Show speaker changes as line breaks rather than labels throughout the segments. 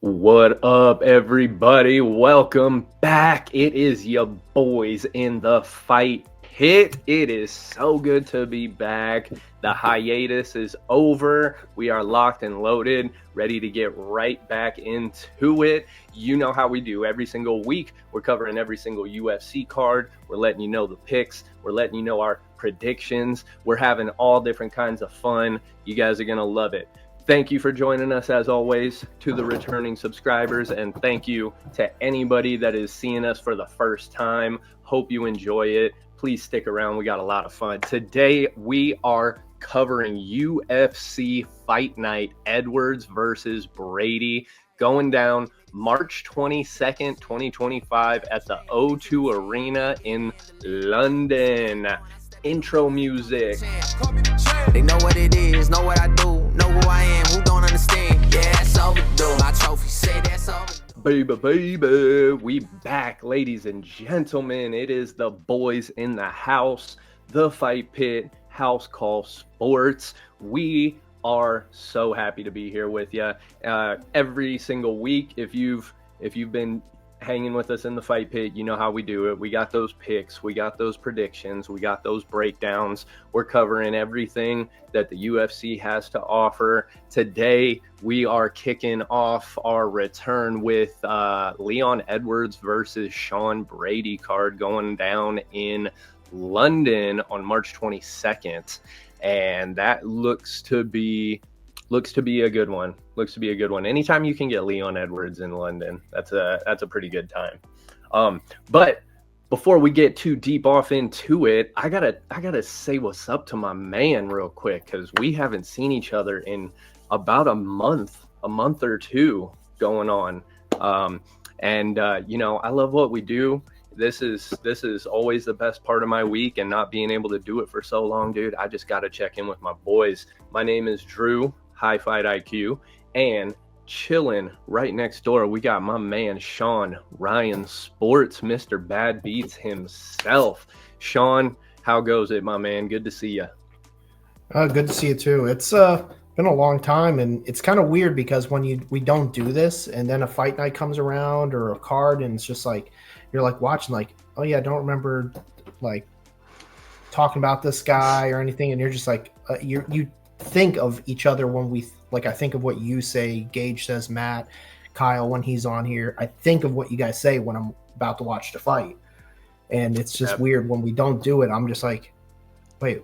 What up, everybody? Welcome back. It is your boys in the Fight Pit. It is so good to be back. The hiatus is over. We are locked and loaded, ready to get right back into it. You know how we do every single week. We're covering every single UFC card. We're letting you know the picks. We're letting you know our predictions. We're having all different kinds of fun. You guys are going to love it. Thank you for joining us, as always, to the returning subscribers, and thank you to anybody that is seeing us for the first time. Hope you enjoy it. Please stick around. We got a lot of fun. Today, we are covering UFC Fight Night, Edwards versus Brady, going down March 22nd, 2025 at the O2 Arena in London. Intro music.
They know what it is, know what I do, know who I am, who don't understand. Yeah, that's overdue. My trophy say that's overdue.
Baby, we back, ladies and gentlemen. It is the boys in the house, the Fight Pit, House Call Sports. We are so happy to be here with you every single week. If you've been hanging with us in the Fight Pit, you know how we do it. We got those picks, we got those predictions, we got those breakdowns. We're covering everything that the UFC has to offer. Today, we are kicking off our return with Leon Edwards versus Sean Brady card going down in London on March 22nd. And that looks to be a good one. Anytime you can get Leon Edwards in London, that's a pretty good time. But before we get too deep off into it, I gotta say what's up to my man real quick, because we haven't seen each other in about a month or two going on. You know, I love what we do. This is always the best part of my week, and not being able to do it for so long, dude, I just got to check in with my boys. My name is Drew, High Fight IQ, and chilling right next door, we got my man, Sean, Ryan Sports, Mr. Bad Beats himself. Sean, how goes it, my man? Good to see you.
Good to see you too. It's been a long time, and it's kind of weird because when we don't do this, and then a fight night comes around or a card, and it's just like you're like watching, like, oh yeah, I don't remember like talking about this guy or anything, and you're just like you think of each other when we like. I think of what you say, Gage says, Matt, Kyle when he's on here. I think of what you guys say when I'm about to watch the fight, and it's just weird when we don't do it. I'm just like, wait,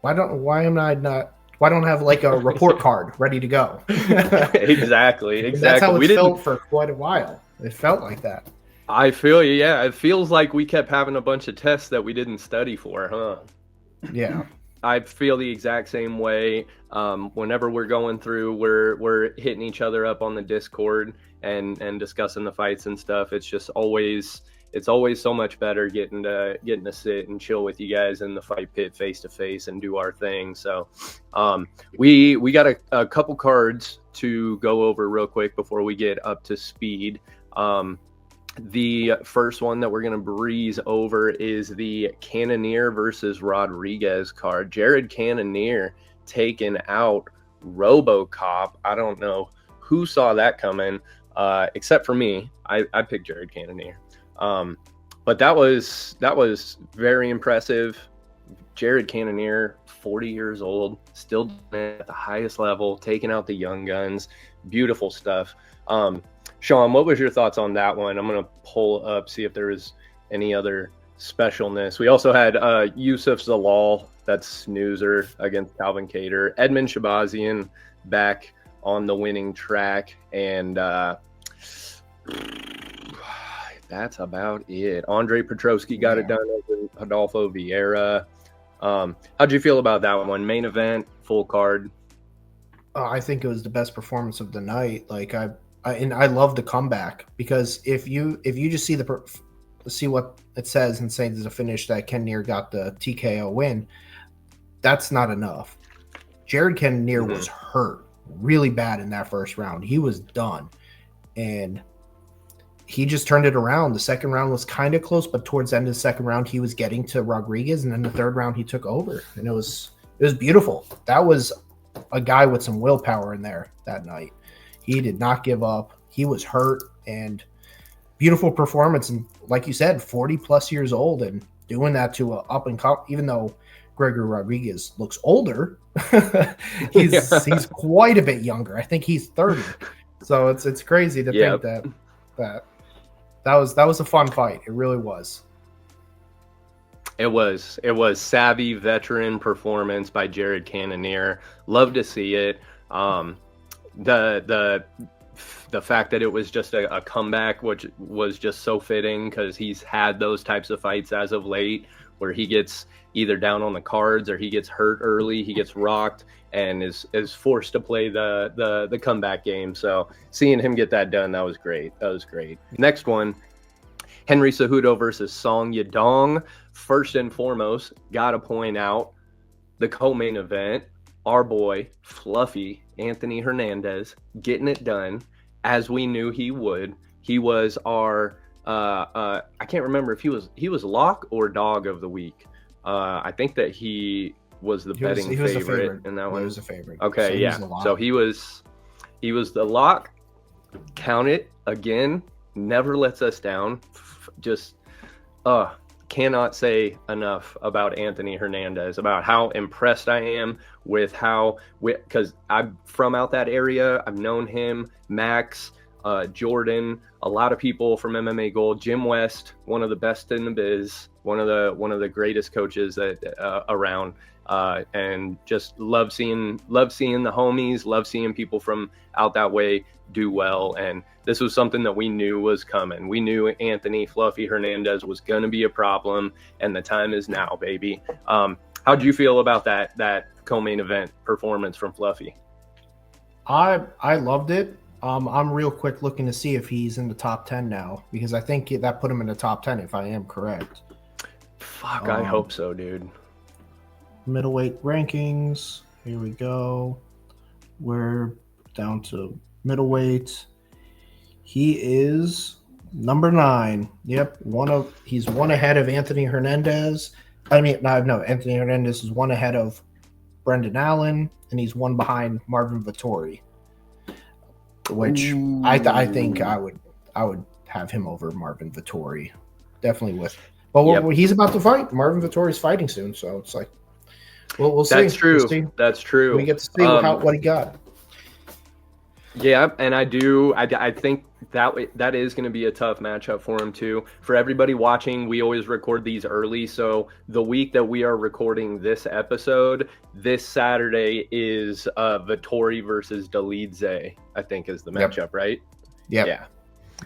why don't I have like a report card ready to go?
Exactly.
That's how it felt for quite a while. It felt like that.
I feel you. Yeah, it feels like we kept having a bunch of tests that we didn't study for, huh?
Yeah.
I feel the exact same way. Whenever we're going through, we're hitting each other up on the Discord and discussing the fights and stuff. It's just always so much better getting to sit and chill with you guys in the Fight Pit face to face and do our thing. So we got a couple cards to go over real quick before we get up to speed. The first one that we're going to breeze over is the Cannonier versus Rodriguez card. Jared Cannonier taking out RoboCop. I don't know who saw that coming, except for me. I picked Jared Cannonier. But that was very impressive. Jared Cannonier, 40 years old, still at the highest level, taking out the young guns. Beautiful stuff. Sean, what was your thoughts on that one? I'm going to pull up, see if there is any other specialness. We also had Yusuf Zalal, that's snoozer, against Calvin Kattar. Edmund Shabazian back on the winning track. And that's about it. Andre Petrosky got it done over Adolfo Vieira. How'd you feel about that one? Main event, full card?
I think it was the best performance of the night. Like I love the comeback, because if you just see what it says and say there's a finish that Cannonier got the TKO win, that's not enough. Jared Cannonier was hurt really bad in that first round. He was done, and he just turned it around. The second round was kind of close, but towards the end of the second round, he was getting to Rodriguez, and then the third round he took over, and it was beautiful. That was a guy with some willpower in there that night. He did not give up. he was hurt, and beautiful performance. And like you said, 40 plus years old and doing that to a up and come, even though Gregory Rodriguez looks older, he's quite a bit younger. I think he's 30. So it's crazy to think that was a fun fight. It really was.
It was savvy veteran performance by Jared Cannonier. Love to see it. The fact that it was just a comeback, which was just so fitting because he's had those types of fights as of late where he gets either down on the cards or he gets hurt early, he gets rocked and is forced to play the comeback game. So seeing him get that done, that was great. Next one, Henry Cejudo versus Song Yadong. First and foremost, gotta point out the co-main event, our boy Fluffy Anthony Hernandez getting it done as we knew he would. He was our I can't remember if he was lock or dog of the week. I think that he was the betting favorite in that one.
He was a favorite.
Okay, so yeah. So he was the lock. Count it again. Never lets us down. Just cannot say enough about Anthony Hernandez, about how impressed I am with because I'm from out that area. I've known him, Max, Jordan, a lot of people from MMA Gold, Jim West, one of the best in the biz, one of the greatest coaches that around, and just love seeing the homies, love seeing people from out that way do well. And this was something that we knew was coming. We knew Anthony Fluffy Hernandez was going to be a problem, and the time is now, baby. How'd you feel about that co-main event performance from Fluffy?
I loved it. I'm real quick looking to see if he's in the top 10 now, because I think that put him in the top 10 if I am correct.
Fuck, I hope so, dude.
Middleweight rankings. Here we go. We're down to middleweight. He is number 9. Yep, he's one ahead of Anthony Hernandez. Anthony Hernandez is one ahead of Brendan Allen, and he's one behind Marvin Vettori, which I think I would have him over Marvin Vettori, definitely with. But he's about to fight. Marvin Vettori's fighting soon, so it's like, we'll see.
That's true.
We'll see.
That's true.
We get to see what he got.
Yeah, and I think that is going to be a tough matchup for him too. For everybody watching, we always record these early, so the week that we are recording this episode, this Saturday is Vettori versus Dolidze, I think is the matchup, right?
Yep.
Yeah.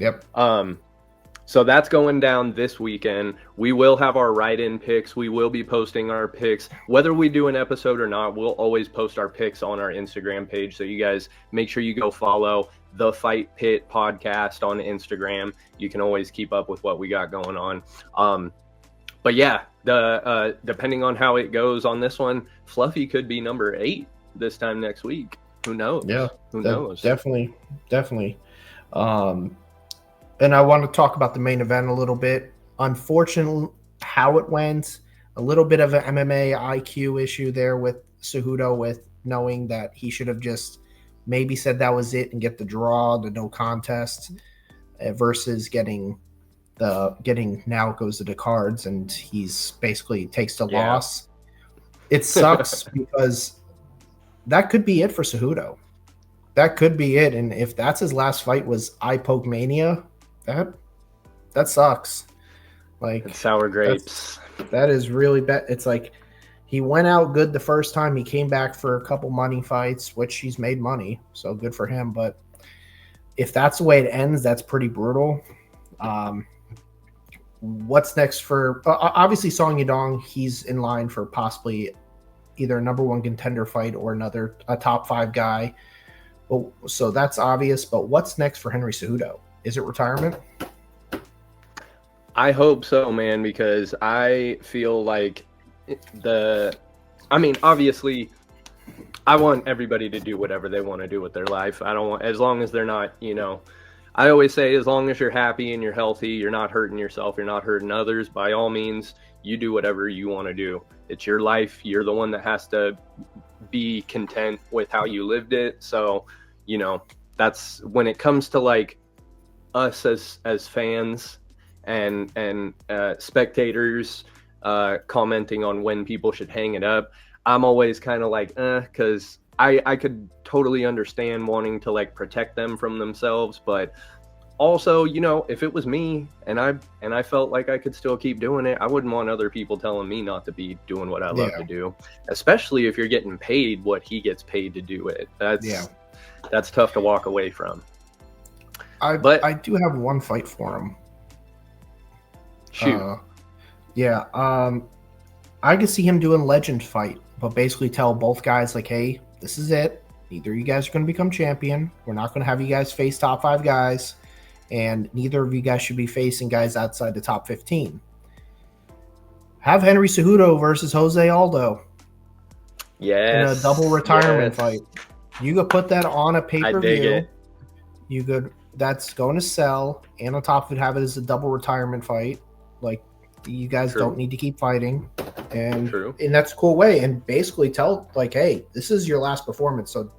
Yep.
So that's going down this weekend. We will have our write-in picks. We will be posting our picks. Whether we do an episode or not, we'll always post our picks on our Instagram page. So you guys make sure you go follow the Fight Pit podcast on Instagram. You can always keep up with what we got going on. But yeah, depending on how it goes on this one, Fluffy could be number 8 this time next week. Who knows?
Yeah.
Who knows?
Definitely. And I want to talk about the main event a little bit. Unfortunately, how it went, a little bit of an MMA IQ issue there with Cejudo, with knowing that he should have just maybe said that was it and get the draw, the no contest, versus getting now it goes to the cards and he's basically takes the loss. It sucks because that could be it for Cejudo. That could be it. And if that's his last fight was Eye Poke Mania, that sucks. Like,
it's sour grapes.
That is really bad. It's like he went out good the first time. He came back for a couple money fights, which he's made money, so good for him. But if that's the way it ends, that's pretty brutal. What's next for obviously Song Yadong? He's in line for possibly either a number 1 contender fight or a top 5 guy. Well, so that's obvious. But what's next for Henry Cejudo? Is it retirement?
I hope so, man, because I feel like obviously I want everybody to do whatever they want to do with their life. I don't want, as long as they're not, I always say, as long as you're happy and you're healthy, you're not hurting yourself, you're not hurting others, by all means, you do whatever you want to do. It's your life. You're the one that has to be content with how you lived it. So, that's when it comes to like us as fans and spectators commenting on when people should hang it up, I'm always kind of like, because I could totally understand wanting to like protect them from themselves, but also, you know, if it was me and I felt like I could still keep doing it, I wouldn't want other people telling me not to be doing what I love to do, especially if you're getting paid what he gets paid to do it. That's tough to walk away from. But
I do have one fight for him.
Shoot.
I could see him doing legend fight, but basically tell both guys like, hey, this is it. Neither of you guys are going to become champion. We're not going to have you guys face top 5 guys, and neither of you guys should be facing guys outside the top 15. Have Henry Cejudo versus Jose Aldo.
Yes.
In a double retirement fight. You could put that on a pay-per-view. You could. That's going to sell, and on top of it, have it as a double retirement fight. Like, you guys don't need to keep fighting, and that's a cool way. And basically tell, like, hey, this is your last performance, so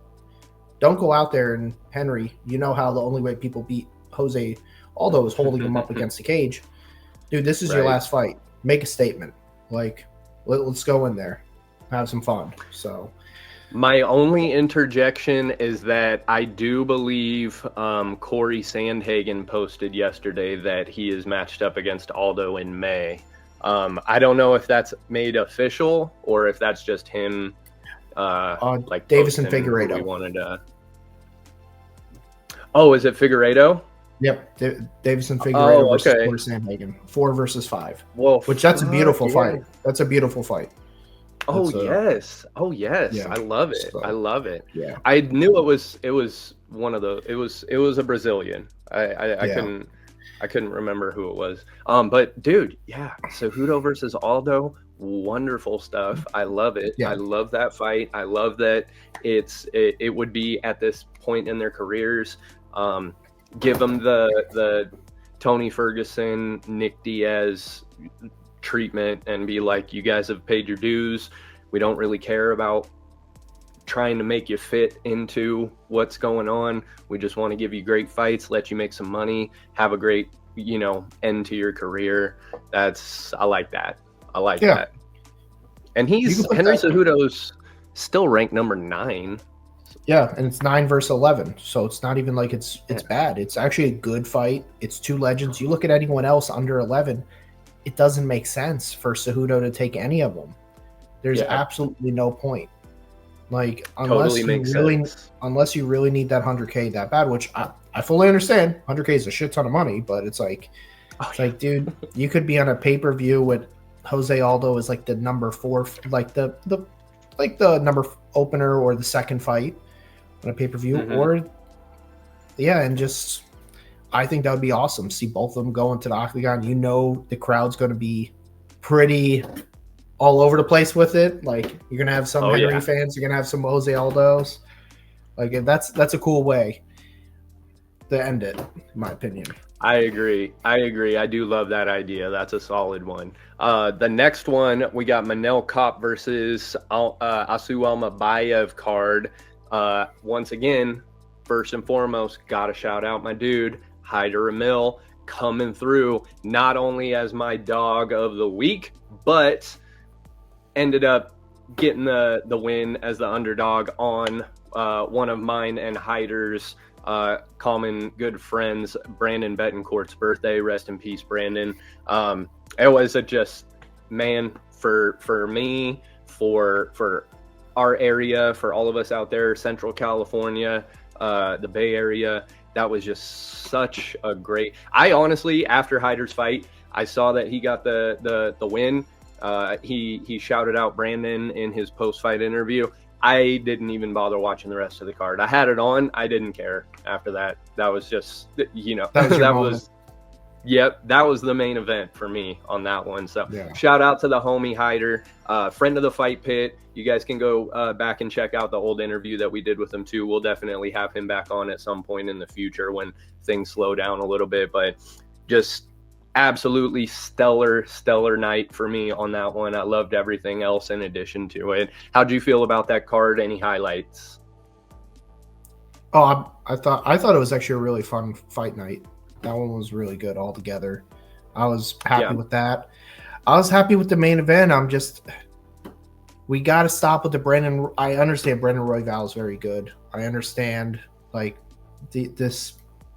don't go out there and Henry. You know how the only way people beat Jose Aldo is holding him up against the cage. Dude, this is your last fight. Make a statement. Like, let's go in there, have some fun. So.
My only interjection is that I do believe Corey Sandhagen posted yesterday that he is matched up against Aldo in May. I don't know if that's made official or if that's just him. Like
Davis and Figueiredo.
We wanted to. Oh, is it Figueiredo?
Yep, Davis and Figueiredo versus Corey Sandhagen, 4 versus 5.
Whoa,
which that's a beautiful fight. That's a beautiful fight.
Yes. Yeah. I love it.
So,
I love it.
Yeah.
I knew it was one of the it was a Brazilian. I couldn't remember who it was. But dude, Cejudo versus Aldo, wonderful stuff. I love it. I love that fight. I love that it would be at this point in their careers. Give them the Tony Ferguson, Nick Diaz treatment and be like, you guys have paid your dues. We don't really care about trying to make you fit into what's going on. We just want to give you great fights, let you make some money, have a great, end to your career. I like that. That. And Henry Cejudo's still ranked number 9.
Yeah, and it's 9 versus 11, so it's not even like it's bad. It's actually a good fight. It's 2 legends. You look at anyone else under 11, it doesn't make sense for Cejudo to take any of them. There's absolutely no point. Like, unless you really need that 100K that bad, which I fully understand. 100K is a shit ton of money, but it's like, like, dude, you could be on a pay-per-view with Jose Aldo as like the number 4, like the number opener or the second fight on a pay-per-view, and just. I think that would be awesome. See both of them go into the octagon. The crowd's going to be pretty all over the place with it. Like, you're going to have some Henry fans. You're going to have some Jose Aldos. Like, that's a cool way to end it, in my opinion.
I agree. I do love that idea. That's a solid one. The next one, we got Manel Kopp versus Asu Almabayev card. Once again, first and foremost, got to shout out my dude, Hyder Emil, coming through not only as my dog of the week, but ended up getting the win as the underdog on one of mine and Hyder's common good friends, Brandon Betancourt's birthday. Rest in peace, Brandon. It was for me, for our area, for all of us out there, Central California, the Bay Area. That was just such a great. I honestly, after Hyder's fight, I saw that he got the win. He shouted out Brandon in his post-fight interview. I didn't even bother watching the rest of the card. I had it on. I didn't care after that. That was just, that was the main event for me on that one. So shout out to the homie Hyder, friend of the Fight Pit. You guys can go back and check out the old interview that we did with him too. We'll definitely have him back on at some point in the future when things slow down a little bit, but just absolutely stellar night for me on that one. I loved everything else in addition to it. How'd you feel about that card? Any highlights?
Oh, I thought it was actually a really fun fight night. That one was really good altogether. I was happy with that. I was happy with the main event. We got to stop with the Brandon. I understand Brandon Royval is very good. I understand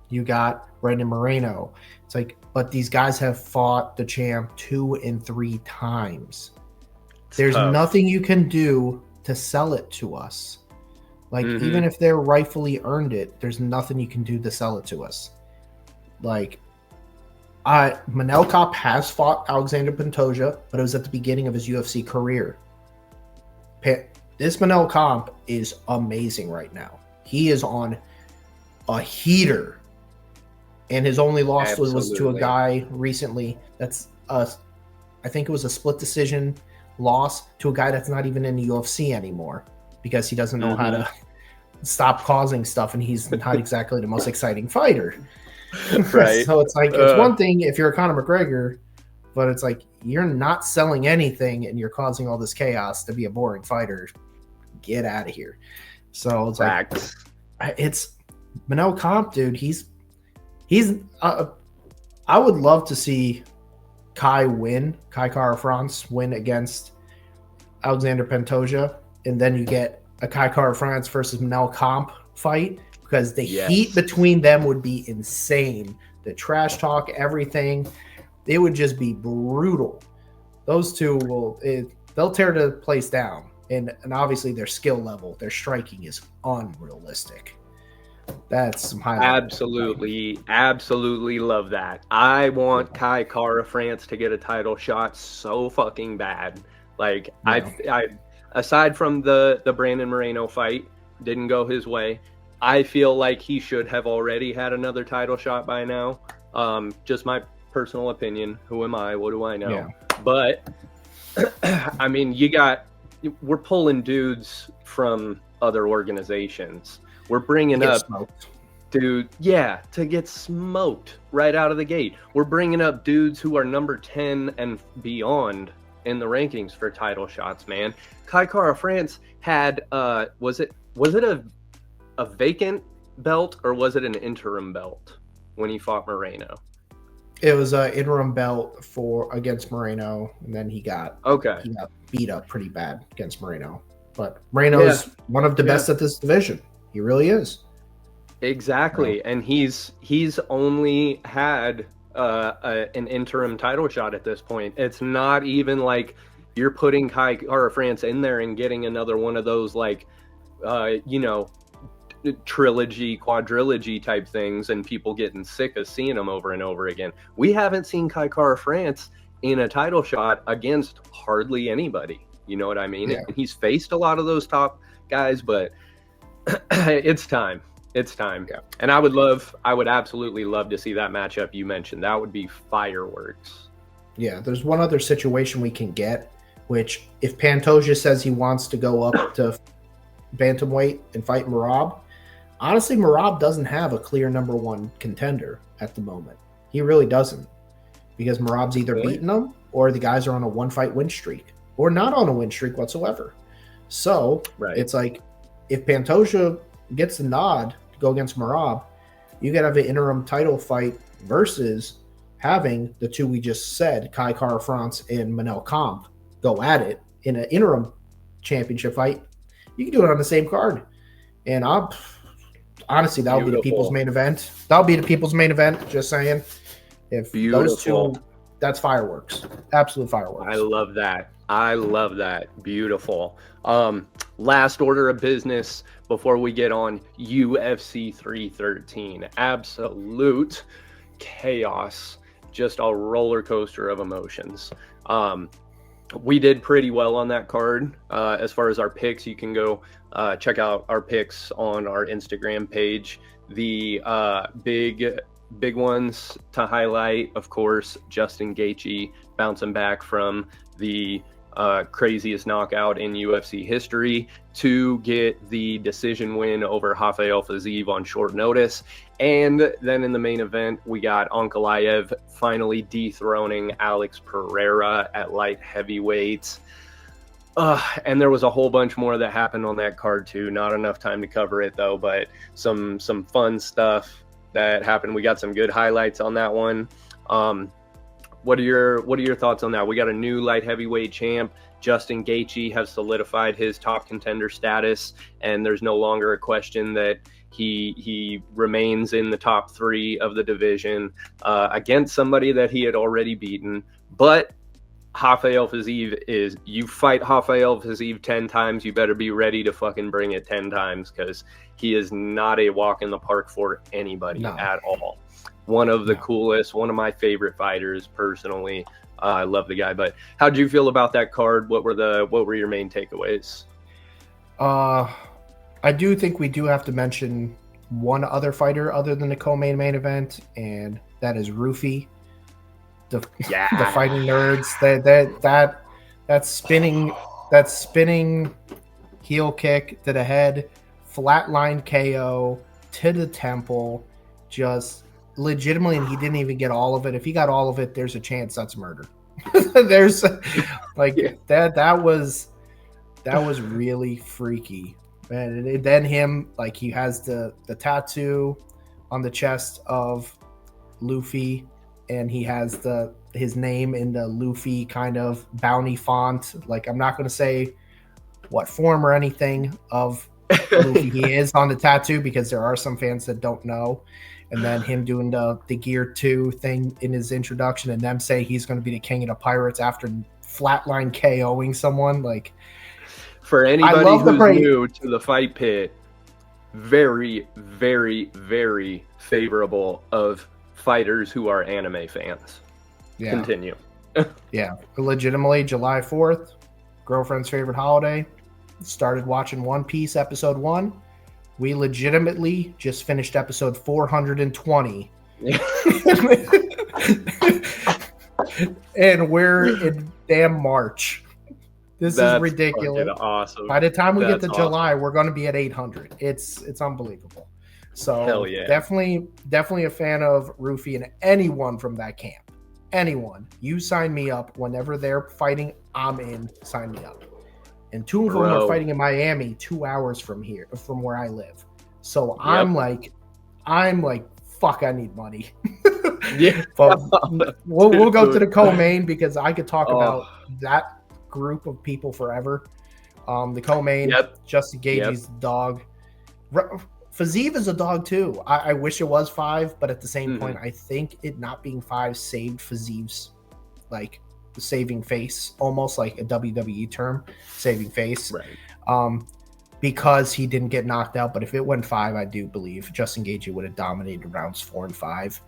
you got Brandon Moreno. It's like, but these guys have fought the champ 2 and 3 times. There's nothing you can do to sell it to us. Like, even if they're rightfully earned it, there's nothing you can do to sell it to us. Like, Manel Kopp has fought Alexander Pantoja, but it was at the beginning of his UFC career. This Manel Kopp is amazing right now. He is on a heater. And his only loss was to a guy recently that's I think it was a split decision loss to a guy that's not even in the UFC anymore because he doesn't know how to stop causing stuff, and he's not exactly the most exciting fighter. Right. So it's like, it's one thing if you're Conor McGregor, but it's like, you're not selling anything and you're causing all this chaos to be a boring fighter. Get out of here. So it's like, it's Manel Kopp, dude. He's I would love to see Kai Kara France win against Alexander Pantoja, and then you get a Kai Kara France versus Manel Kopp fight, because the heat between them would be insane. The trash talk, everything, it would just be brutal. Those two they'll tear the place down, and obviously their skill level, their striking is unrealistic. That's some high. Absolutely love that.
I want Kai Kara France to get a title shot so fucking bad. Like, I aside from the Brandon Moreno fight, didn't go his way. I feel like he should have already had another title shot by now. Just my personal opinion. Who am I? What do I know? Yeah. But I mean, we're pulling dudes from other organizations. We're bringing up dude, to get smoked right out of the gate. We're bringing up dudes who are number 10 and beyond in the rankings for title shots, man. Kai Kara France had was it a vacant belt, or was it an interim belt when he fought Moreno?
It was an interim belt against Moreno, and then he got beat up pretty bad against Moreno. But Moreno's one of the best at this division. He really is.
Exactly, and he's only had an interim title shot at this point. It's not even like you're putting Kai Kara France in there and getting another one of those, like, trilogy, quadrilogy type things, and people getting sick of seeing him over and over again. We haven't seen Kai Kara France in a title shot against hardly anybody. You know what I mean? Yeah. He's faced a lot of those top guys, but it's time. Yeah. And I would absolutely love to see that matchup you mentioned. That would be fireworks.
Yeah, there's one other situation we can get, which if Pantoja says he wants to go up to bantamweight and fight Merab, honestly, Merab doesn't have a clear number 1 contender at the moment. He really doesn't, because Merab's either beaten him, or the guys are on a 1-fight win streak, or not on a win streak whatsoever. So it's like, if Pantoja gets the nod to go against Merab, you got to have an interim title fight versus having the two we just said, Kai Kara France and Manel Kopp, go at it in an interim championship fight. You can do it on the same card. And honestly, that would be the people's main event. That'll be the people's main event, just saying. If those two, that's fireworks. Absolute fireworks.
I love that. Beautiful. Last order of business before we get on UFC 313. Absolute chaos. Just a roller coaster of emotions. We did pretty well on that card. As far as our picks, you can go check out our picks on our Instagram page. The big ones to highlight, of course, Justin Gaethje bouncing back from the craziest knockout in UFC history to get the decision win over Rafael Fiziev on short notice. And then in the main event, we got Ankalaev finally dethroning Alex Pereira at light heavyweight. And there was a whole bunch more that happened on that card too. Not enough time to cover it though, but some fun stuff that happened. We got some good highlights on that one. What are your thoughts on that? We got a new light heavyweight champ. Justin Gaethje has solidified his top contender status, and there's no longer a question that he remains in the top 3 of the division against somebody that he had already beaten. But Rafael Fiziev is, you fight Rafael Fiziev 10 times, you better be ready to fucking bring it 10 times, because he is not a walk in the park for anybody at all. One of the coolest, one of my favorite fighters personally. I love the guy. But how did you feel about that card? What were your main takeaways?
I do think we do have to mention one other fighter other than the co-main event, and that is Rufy. The fighting nerds. That spinning heel kick to the head, flatline KO to the temple, just legitimately, and he didn't even get all of it. If he got all of it, there's a chance that's murder. There's that was really freaky. And then him, like, he has the tattoo on the chest of Luffy, and he has his name in the Luffy kind of bounty font. Like, I'm not going to say what form or anything of Luffy he is on the tattoo, because there are some fans that don't know. And then him doing the Gear 2 thing in his introduction, and them say he's going to be the king of the pirates after flatline KOing someone. Like,
for anybody who's new to the Fight Pit, very, very, very favorable of fighters who are anime fans. Yeah. Continue.
Yeah. Legitimately, July 4th, girlfriend's favorite holiday. Started watching One Piece episode 1. We legitimately just finished episode 420. And we're in damn March. That's is ridiculous.
Awesome.
By the time we get to July, we're going to be at 800. It's unbelievable. So hell yeah. Definitely a fan of Rufy and anyone from that camp. Anyone. You sign me up. Whenever they're fighting, I'm in. Sign me up. And 2 of them are fighting in Miami, 2 hours from where I live. So I'm like, fuck, I need money.
Yeah.
But we'll go to the co-main, because I could talk about that group of people forever. The co-main, Justin Gaethje's dog. Fiziev is a dog too. I wish it was 5, but at the same point, I think it not being 5 saved Fiziev's, like, saving face, almost like a WWE term, saving face, right? Because he didn't get knocked out. But if it went 5, I do believe Justin Gaethje would have dominated rounds 4 and 5.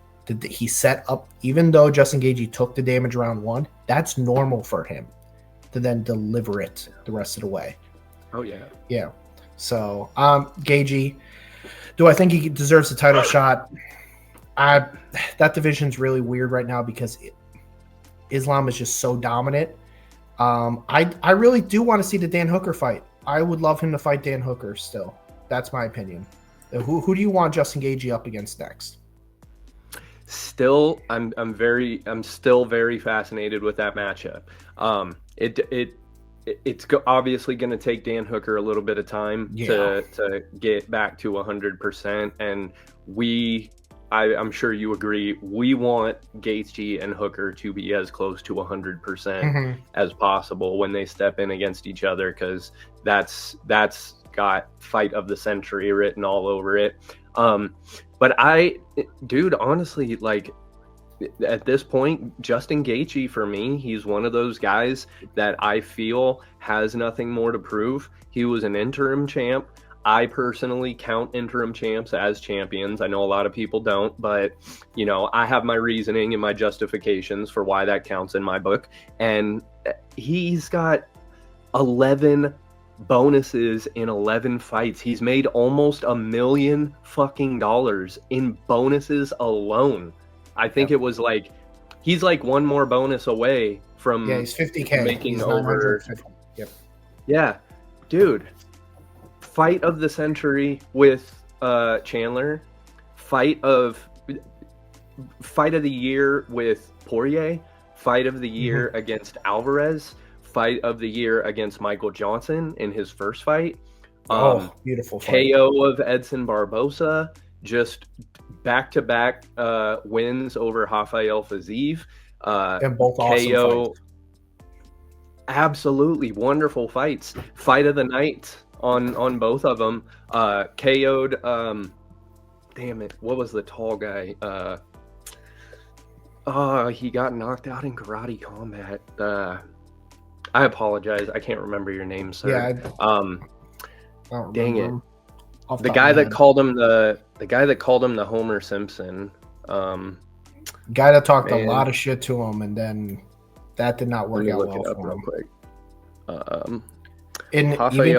He set up, even though Justin Gaethje took the damage round 1, that's normal for him to then deliver it the rest of the way.
Oh yeah.
Yeah. So Gaethje, do I think he deserves a title shot? That division's really weird right now because Islam is just so dominant. I really do want to see the Dan Hooker fight. I would love him to fight Dan Hooker still. That's my opinion. Who do you want Justin Gaethje up against next?
Still, I'm still very fascinated with that matchup. It's obviously going to take Dan Hooker a little bit of time to get back to 100%, and I'm sure you agree, we want Gaethje and Hooker to be as close to 100% as possible when they step in against each other, because that's got fight of the century written all over it. But dude, honestly, like, at this point, Justin Gaethje, for me, he's one of those guys that I feel has nothing more to prove. He was an interim champ. I personally count interim champs as champions. I know a lot of people don't, but, you know, I have my reasoning and my justifications for why that counts in my book. And he's got 11 bonuses in 11 fights. He's made almost $1 million fucking dollars in bonuses alone. I think it was like, he's like one more bonus away from
he's 50K
making
he's
over.
Yep.
Yeah, dude. Fight of the century with Chandler. Fight of the year with Poirier. Fight of the year against Alvarez. Fight of the year against Michael Johnson in his first fight.
Beautiful fight.
KO of Edson Barbosa. Just back-to-back wins over Rafael Fiziev.
And both awesome
KO.
fights.
Absolutely wonderful fights. Fight of the night on both of them. KO'd. Damn it! What was the tall guy? He got knocked out in karate combat. I apologize. I can't remember your name, sir.
Yeah.
Dang it. The guy that called him the Homer Simpson.
Guy that talked a lot of shit to him, and then that did not work out well for him.
Quick.
And even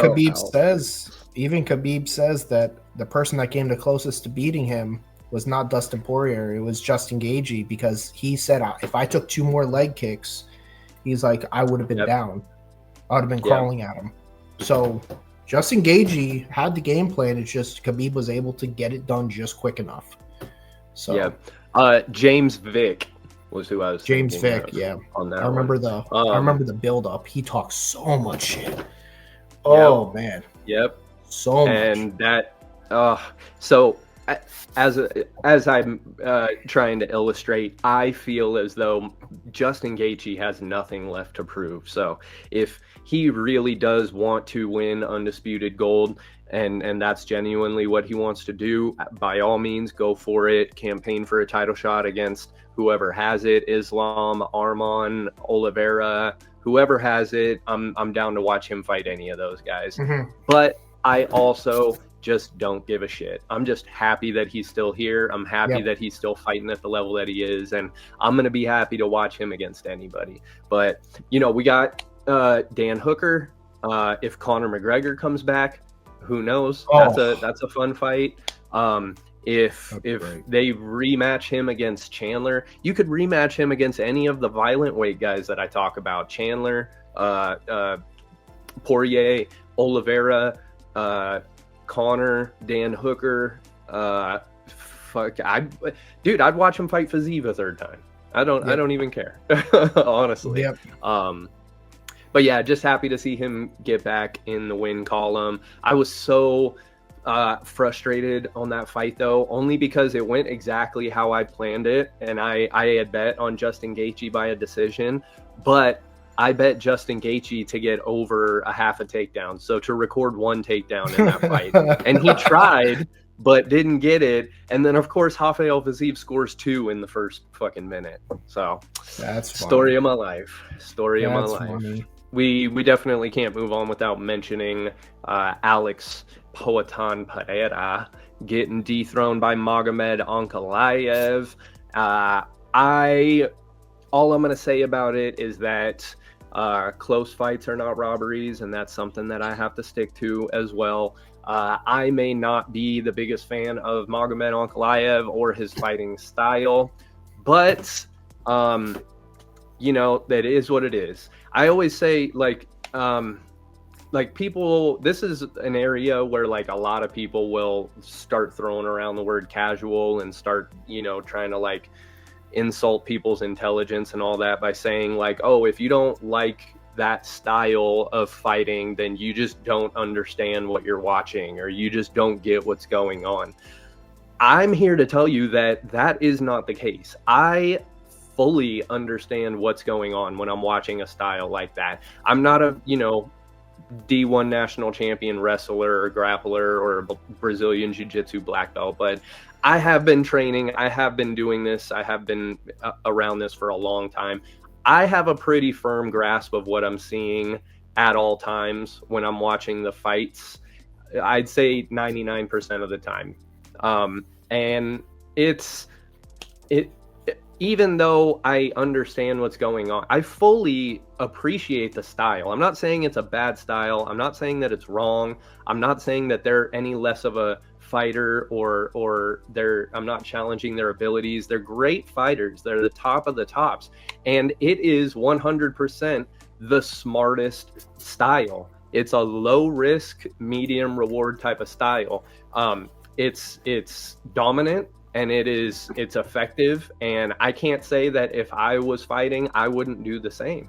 Khabib says that the person that came the closest to beating him was not Dustin Poirier. It was Justin Gaethje, because he said, if I took 2 more leg kicks, he's like, I would have been down. I would have been crawling at him. So Justin Gaethje had the game plan. It's just Khabib was able to get it done just quick enough. So
James Vick was who I was
James
thinking
Vick,
of
yeah.
on that
I remember
one.
I remember the build up. He talks so much shit. Oh man.
Yep.
So much.
And that so as I'm trying to illustrate, I feel as though Justin Gaethje has nothing left to prove. So if he really does want to win undisputed gold, and that's genuinely what he wants to do, by all means, go for it. Campaign for a title shot against whoever has it, Islam, Arman, Oliveira, whoever has it. I'm down to watch him fight any of those guys.
Mm-hmm.
But I also just don't give a shit. I'm just happy that he's still here. I'm happy that he's still fighting at the level that he is, and I'm going to be happy to watch him against anybody. But, we got Dan Hooker. If Conor McGregor comes back, who knows? That's a fun fight. If they rematch him against Chandler, you could rematch him against any of the violent weight guys that I talk about. Chandler, Poirier, Oliveira, Conor, Dan Hooker. I'd watch him fight Fiziev a third time. I don't even care, honestly.
Yep.
But yeah, just happy to see him get back in the win column. I was so frustrated on that fight, though, only because it went exactly how I planned it, and I had bet on Justin Gaethje by a decision, but I bet Justin Gaethje to get over a half a takedown, so to record 1 takedown in that fight. And he tried, but didn't get it. And then, of course, Rafael Fiziev scores 2 in the first fucking minute. So
that's funny.
Story of my life.
Funny.
We definitely can't move on without mentioning Alex Poatan Pereira getting dethroned by Magomed Ankalaev. All I'm going to say about it is that close fights are not robberies, and that's something that I have to stick to as well. I may not be the biggest fan of Magomed Ankalaev or his fighting style, but that is what it is. I always say, people, this is an area where a lot of people will start throwing around the word casual and start, trying to insult people's intelligence and all that by saying if you don't like that style of fighting, then you just don't understand what you're watching, or you just don't get what's going on. I'm here to tell you that is not the case. I fully understand what's going on when I'm watching a style like that. I'm not a, D1 national champion wrestler or grappler or Brazilian jiu-jitsu black belt, but I have been training. I have been doing this. I have been around this for a long time. I have a pretty firm grasp of what I'm seeing at all times when I'm watching the fights. I'd say 99% of the time. And even though I understand what's going on, I fully appreciate the style. I'm not saying it's a bad style. I'm not saying that it's wrong. I'm not saying that they're any less of a fighter or I'm not challenging their abilities. They're great fighters. They're the top of the tops. And it is 100% the smartest style. It's a low risk, medium reward type of style. It's dominant. And it's effective, and I can't say that if I was fighting, I wouldn't do the same.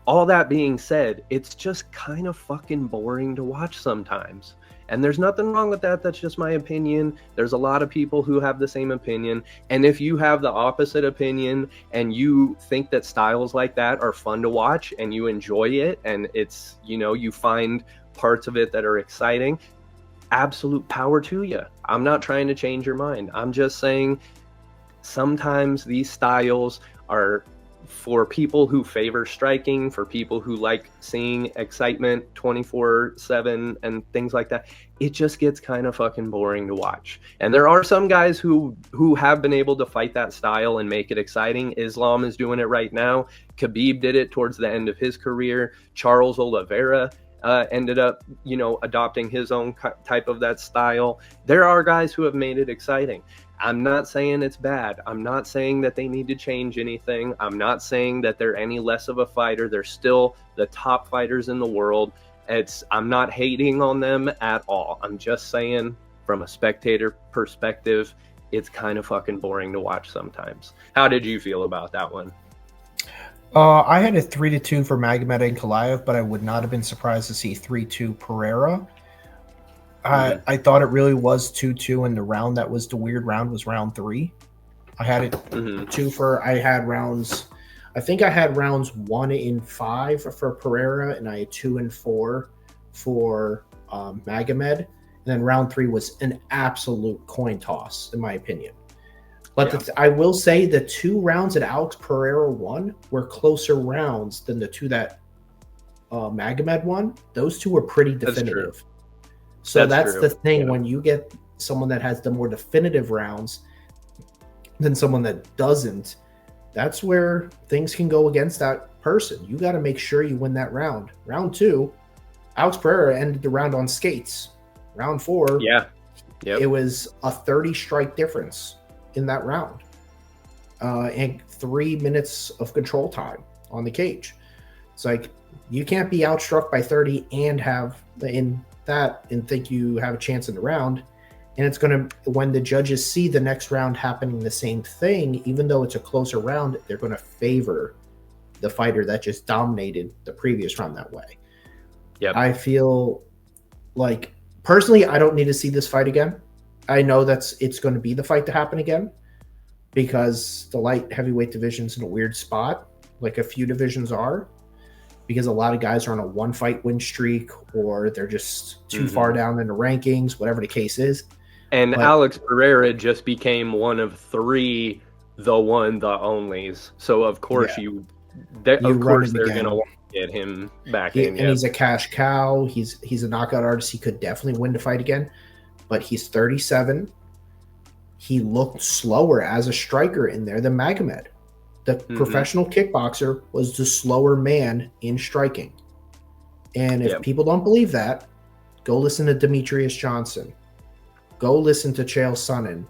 All that being said, it's just kind of fucking boring to watch sometimes. And there's nothing wrong with that. That's just my opinion. There's a lot of people who have the same opinion. And if you have the opposite opinion and you think that styles like that are fun to watch and you enjoy it and it's, you know, you find parts of it that are exciting, absolute power to you. I'm not trying to change your mind. I'm just saying sometimes these styles are for people who favor striking, for people who like seeing excitement 24/7 and things like that. It just gets kind of fucking boring to watch. And there are some guys who have been able to fight that style and make it exciting. Islam is doing it right now. Khabib did it towards the end of his career. Charles Oliveira ended up, you know, adopting his own type of that style. There are guys who have made it exciting. I'm not saying it's bad. I'm not saying that they need to change anything. I'm not saying that they're any less of a fighter. They're still the top fighters in the world. I'm not hating on them at all. I'm just saying from a spectator perspective, it's kind of fucking boring to watch sometimes. How did you feel about that one?
I had a 3-2 for Magomed and Ankalaev, but I would not have been surprised to see 3-2 Pereira. I thought it really was 2-2, and the round that was the weird round was round 3. I had it I think I had rounds 1 in 5 for Pereira, and I had 2 and 4 for Magomed. And then round 3 was an absolute coin toss, in my opinion. But I will say the 2 rounds that Alex Pereira won were closer rounds than the 2 that Magomed won. Those 2 were pretty definitive. So that's the thing. When you get someone that has the more definitive rounds than someone that doesn't, that's where things can go against that person. You got to make sure you win that round. Round 2, Alex Pereira ended the round on skates. Round 4, it was a 30 strike difference in that round, and 3 minutes of control time on the cage. It's like you can't be outstruck by 30 and have and think you have a chance in the round. And it's going to, when the judges see the next round happening the same thing, even though it's a closer round, they're going to favor the fighter that just dominated the previous round that way. I feel like, personally, I don't need to see this fight again. I know it's going to be the fight to happen again because the light heavyweight division's in a weird spot, like a few divisions are, because a lot of guys are on a 1-fight win streak or they're just too far down in the rankings, whatever the case is.
And Alex Pereira just became one of 3 the onlys. So of course they're going to want to get him back in.
And he's a cash cow. He's a knockout artist. He could definitely win the fight again. But he's 37. He looked slower as a striker in there than Magomed. The professional kickboxer was the slower man in striking. And if people don't believe that, go listen to Demetrius Johnson. Go listen to Chael Sonnen.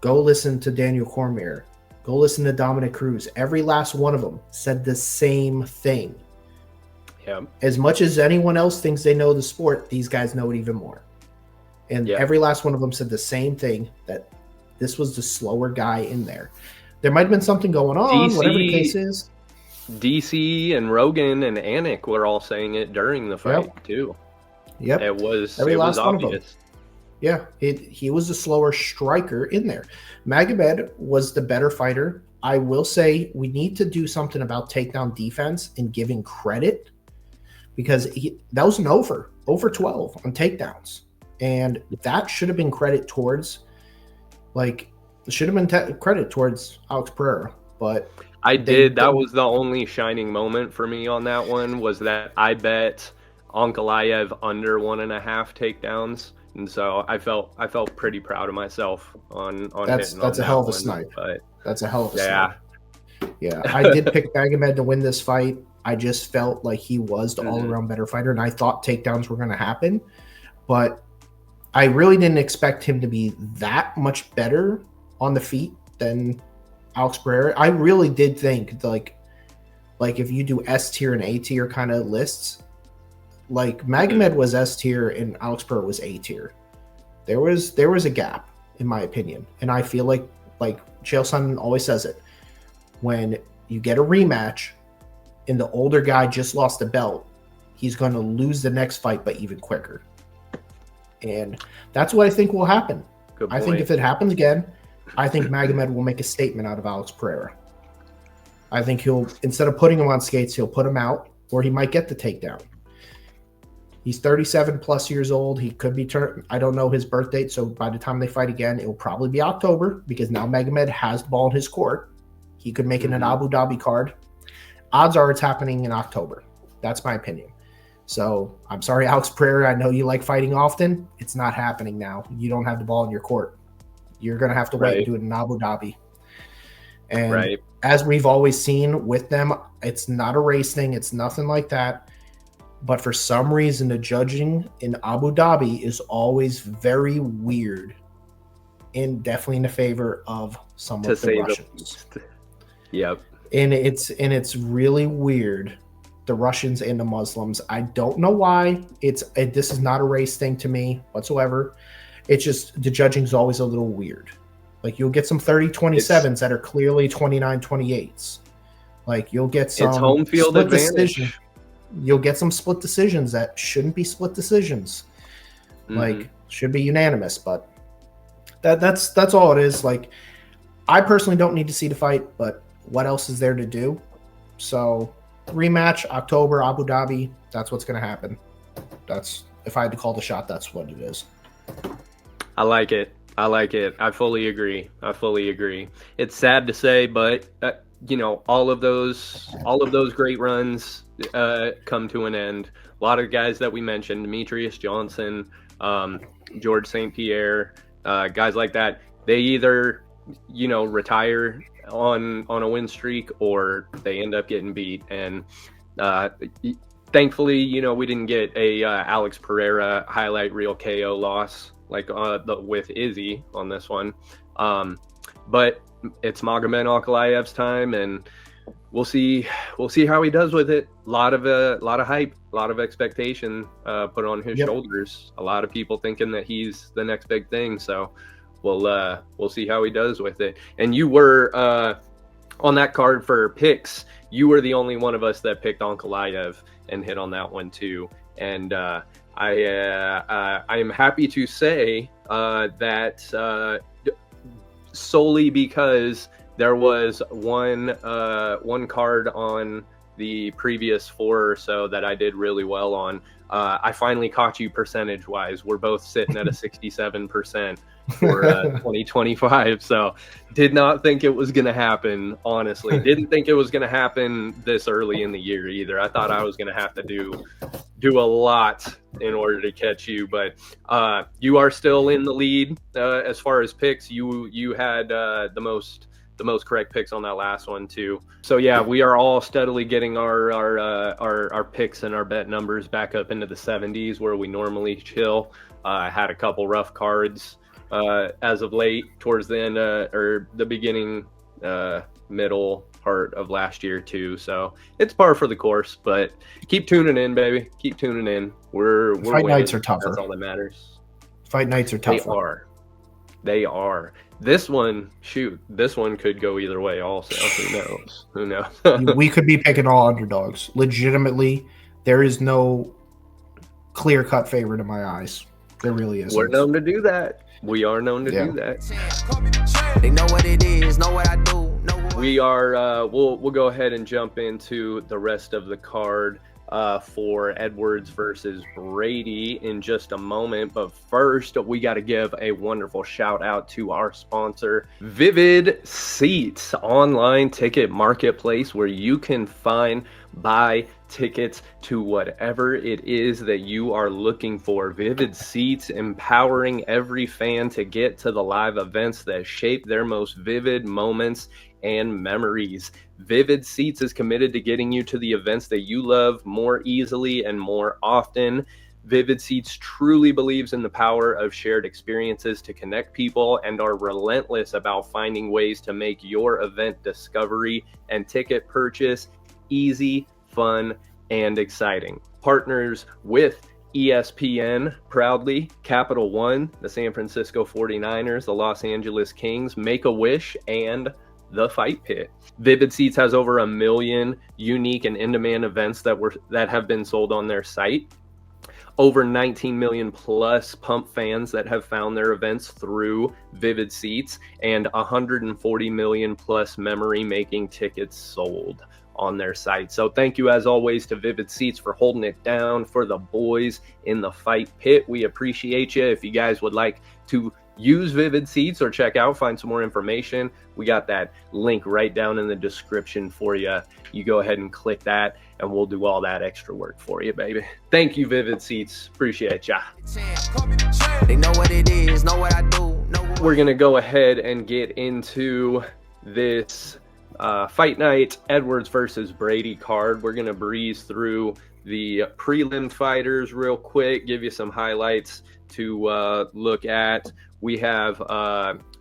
Go listen to Daniel Cormier. Go listen to Dominic Cruz. Every last one of them said the same thing. As much as anyone else thinks they know the sport, these guys know it even more. And every last one of them said the same thing, that this was the slower guy in there. There might have been something going on, whatever the case is.
DC and Rogan and Anik were all saying it during the fight, too. It was obvious. He was the slower striker in there. Magomed was the better fighter. I will say we need to do something about takedown defense and giving credit, because that was an over 12 on takedowns. And that should have been credit towards, credit towards Alex Pereira. But that was the only shining moment for me on that one, was that I bet Ankalaev under 1.5 takedowns. And so I felt pretty proud of myself on
that's
hitting on
a hell of a
one,
snipe.
But
that's a hell of a snipe. Yeah, I did pick Magomed to win this fight. I just felt like he was the all-around better fighter, and I thought takedowns were going to happen. But I really didn't expect him to be that much better on the feet than Alex Pereira. I really did think, like if you do S tier and A tier kind of lists, like Magomed was S tier and Alex Pereira was A tier. There was a gap, in my opinion. And I feel like Chael Sonnen always says it, when you get a rematch and the older guy just lost the belt, he's going to lose the next fight, but even quicker. And that's what I think will happen.
Good
I
point.
think if it happens again, I think Magomed will make a statement out of Alex Pereira. I think he'll, instead of putting him on skates, he'll put him out, or he might get the takedown. He's 37 plus years old. He could be I don't know his birth date, so by the time they fight again, it will probably be October, because now Magomed has the ball in his court. He could make it an Abu Dhabi card. Odds are it's happening in October. That's my opinion. So I'm sorry, Alex Pereira. I know you like fighting often. It's not happening now. You don't have the ball in your court. You're going to have to wait and do it in Abu Dhabi. And as we've always seen with them, it's not a race thing. It's nothing like that. But for some reason, the judging in Abu Dhabi is always very weird, and definitely in the favor of some of the Russians.
Yep.
And it's really weird, the Russians and the Muslims. I don't know why. This is not a race thing to me whatsoever. It's just the judging is always a little weird. Like, you'll get some 30-27s that are clearly 29-28s. Like, you'll get some
home field advantage.
You'll get some split decisions that shouldn't be split decisions. Like, should be unanimous, but that's all it is. Like, I personally don't need to see the fight, but what else is there to do? So, rematch October, Abu Dhabi. That's what's going to happen. That's, if I had to call the shot, that's what it is.
I like it. I fully agree. It's sad to say, but all of those great runs come to an end. A lot of guys that we mentioned, Demetrius Johnson, George St. Pierre, guys like that, they either retire on a win streak, or they end up getting beat. And thankfully, we didn't get a Alex Pereira highlight reel KO loss like with Izzy on this one. But it's Magomed Ankalaev's time, and we'll see how he does with it. A lot of hype, a lot of expectation put on his shoulders. A lot of people thinking that he's the next big thing. So we'll see how he does with it. And you were on that card for picks. You were the only one of us that picked Ankalaev and hit on that one too. And I am happy to say that solely because there was one card on the previous 4 or so that I did really well on. I finally caught you percentage wise. We're both sitting at a 67% for 2025. So did not think it was going to happen. Honestly, didn't think it was going to happen this early in the year either. I thought I was going to have to do a lot in order to catch you, but you are still in the lead as far as picks. You had the most correct picks on that last one too. So yeah, we are all steadily getting our picks and our bet numbers back up into the 70s where we normally chill. I had a couple rough cards as of late towards the end or the beginning middle part of last year too. So it's par for the course, but keep tuning in, baby. Keep tuning in. We're
Fight nights are tougher.
That's all that matters.
Fight nights are tougher.
They are. This one could go either way also. Who knows?
We could be picking all underdogs. Legitimately, there is no clear-cut favorite in my eyes. There really is.
We're known to do that. We are known to do that.
They know what it is, know what I do.
We are, we'll go ahead and jump into the rest of the card for Edwards versus Brady in just a moment. But first, we got to give a wonderful shout out to our sponsor, Vivid Seats, online ticket marketplace where you can buy tickets to whatever it is that you are looking for. Vivid Seats, empowering every fan to get to the live events that shape their most vivid moments and memories. Vivid Seats is committed to getting you to the events that you love more easily and more often. Vivid Seats truly believes in the power of shared experiences to connect people and are relentless about finding ways to make your event discovery and ticket purchase easy, fun, and exciting. Partners with ESPN proudly, Capital One, the San Francisco 49ers, the Los Angeles Kings, Make-A-Wish, and the Fight Pit. Vivid Seats has over 1 million unique and in-demand events that have been sold on their site. over 19 million plus pump fans that have found their events through Vivid Seats, and 140 million plus memory making tickets sold on their site. So thank you as always to Vivid Seats for holding it down for the boys in the Fight Pit. We appreciate you. If you guys would like to use Vivid Seats or find some more information, we got that link right down in the description for you. You go ahead and click that and we'll do all that extra work for you, baby. Thank you, Vivid Seats. Appreciate ya.
They know what it is, know what I do.
We're gonna go ahead and get into this Fight Night Edwards versus Brady card. We're gonna breeze through the prelim fighters real quick, give you some highlights to look at. We have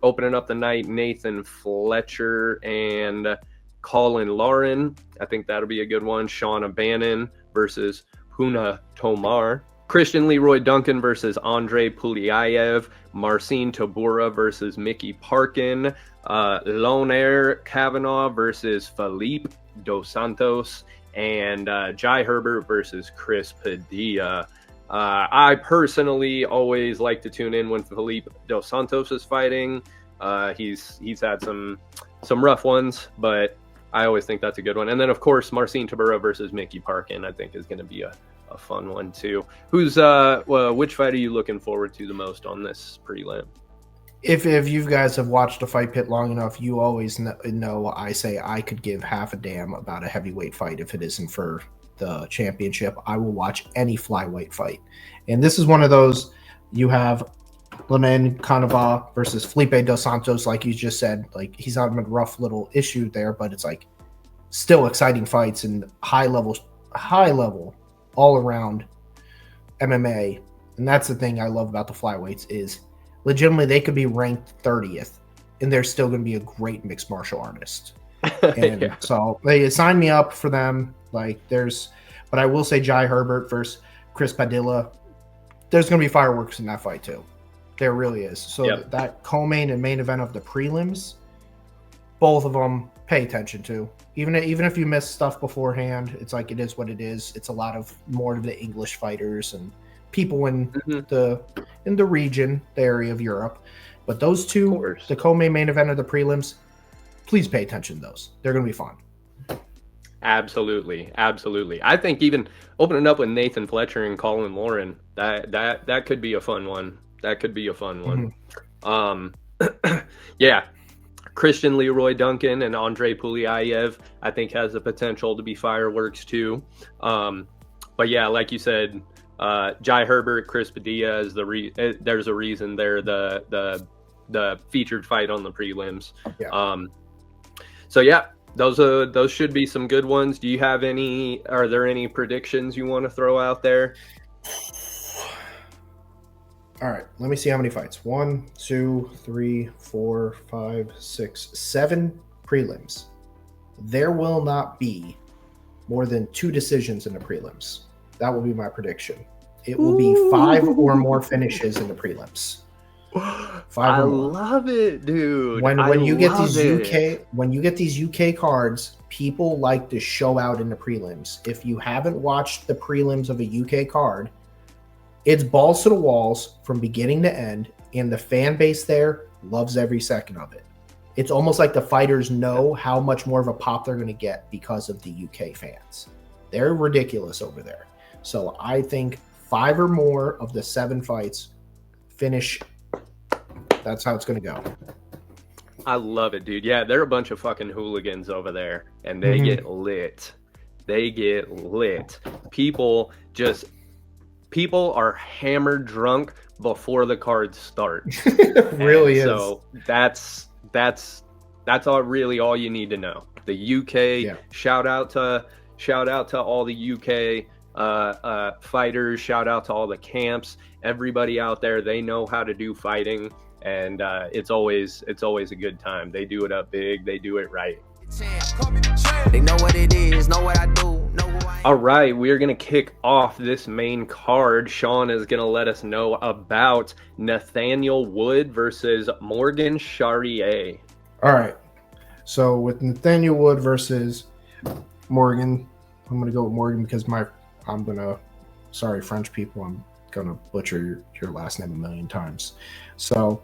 opening up the night, Nathan Fletcher and Colin Lauren. I think that'll be a good one. Shauna Bannon versus Huna Tomar. Christian Leroy Duncan versus Andre Pulyaev. Marcin Tybura versus Mickey Parkin. Lone Air Kavanaugh versus Felipe Dos Santos. And Jai Herbert versus Chris Padilla. I personally always like to tune in when Felipe Dos Santos is fighting. He's had some rough ones, but I always think that's a good one. And then, of course, Marcin Tybura versus Mickey Parkin, I think, is going to be a fun one, too. Which fight are you looking forward to the most on this prelim?
If you guys have watched a Fight Pit long enough, you always know I say I could give half a damn about a heavyweight fight if it isn't for the championship. I will watch any flyweight fight. And this is one of those. You have Lenin Canova versus Felipe Dos Santos, like you just said. Like, he's having a rough little issue there, but it's like still exciting fights and high level all around MMA. And that's the thing I love about the flyweights is legitimately they could be ranked 30th and they're still going to be a great mixed martial artist. And yeah. So they signed me up for them. But I will say Jai Herbert versus Chris Padilla, there's going to be fireworks in that fight too. There really is. So that co-main and main event of the prelims, both of them pay attention to. Even if you miss stuff beforehand, it's like it is what it is. It's a lot of more of the English fighters and people in the region, the area of Europe. But those two, the co-main event of the prelims, please pay attention to those. They're going to be fun.
Absolutely. I think even opening up with Nathan Fletcher and Colin Lauren, that could be a fun one. Yeah. Christian Leroy Duncan and Andre Pulyaev, I think, has the potential to be fireworks too. But yeah, like you said, Jai Herbert, Chris Padilla is there's a reason they're the featured fight on the prelims. Yeah. So yeah, those should be some good ones. Are there any predictions you want to throw out there?
All right, let me see how many fights. 1, 2, 3, 4, 5, 6, 7 prelims. There will not be more than 2 decisions in the prelims. That will be my prediction. It will be 5 or more finishes in the prelims. 5
I
or more.
love it, dude.
When you get these UK cards, people like to show out in the prelims. If you haven't watched the prelims of a UK card, it's balls to the walls from beginning to end, and the fan base there loves every second of it. It's almost like the fighters know how much more of a pop they're going to get because of the UK fans. They're ridiculous over there. So I think 5 or more of the 7 fights finish. That's how it's going to go.
I love it, dude. Yeah, they're a bunch of fucking hooligans over there, and they get lit. People are hammered drunk before the cards start.
It really is.
So that's all you need to know. The UK, shout out to all the UK fighters, shout out to all the camps, everybody out there. They know how to do fighting, and it's always a good time. They do it up big, they do it right.
They know what it is, know what I do.
All right, we are going to kick off this main card. Sean is going to let us know about Nathaniel Wood versus Morgan Charriere.
All right. So with Nathaniel Wood versus Morgan, I'm going to go with Morgan because I'm going to Sorry, French people, I'm gonna butcher your last name a million times. So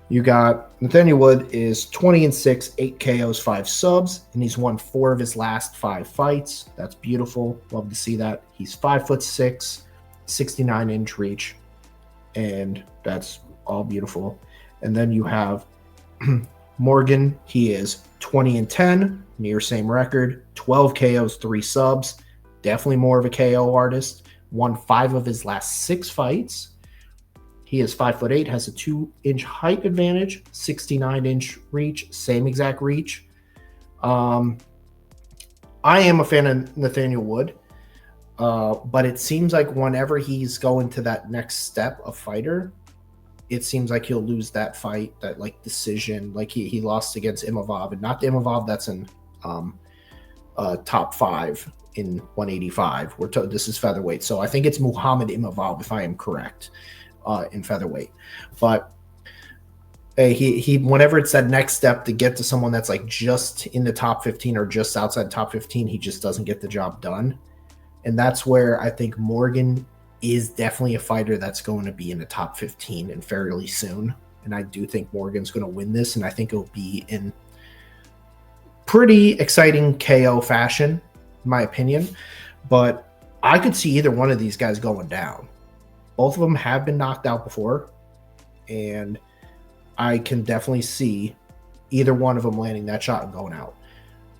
you got Nathaniel Wood is 20-6, 8 KOs, 5 subs, and he's won 4 of his last 5 fights. That's beautiful. Love to see that. He's 5'6", 69-inch reach, and that's all beautiful. And then you have Morgan. He is 20-10, near same record, 12 KOs, 3 subs. Definitely more of a KO artist. Won 5 of his last 6 fights. He is 5'8", has a 2-inch height advantage, 69-inch reach, same exact reach. I am a fan of Nathaniel Wood, but it seems like whenever he's going to that next step of fighter, it seems like he'll lose that fight, that like decision. Like he lost against Imavov, and not the Imavov that's in top 5 in 185. This is featherweight, so I think it's Muhammad Imavov if I am correct. In featherweight, but he whenever it's that next step to get to someone that's like just in the top 15 or just outside top 15, he just doesn't get the job done. And that's where I think Morgan is definitely a fighter that's going to be in the top 15 and fairly soon. And I do think Morgan's going to win this, and I think it'll be in pretty exciting KO fashion, in my opinion. But I could see either one of these guys going down. Both of them have been knocked out before, and I can definitely see either one of them landing that shot and going out.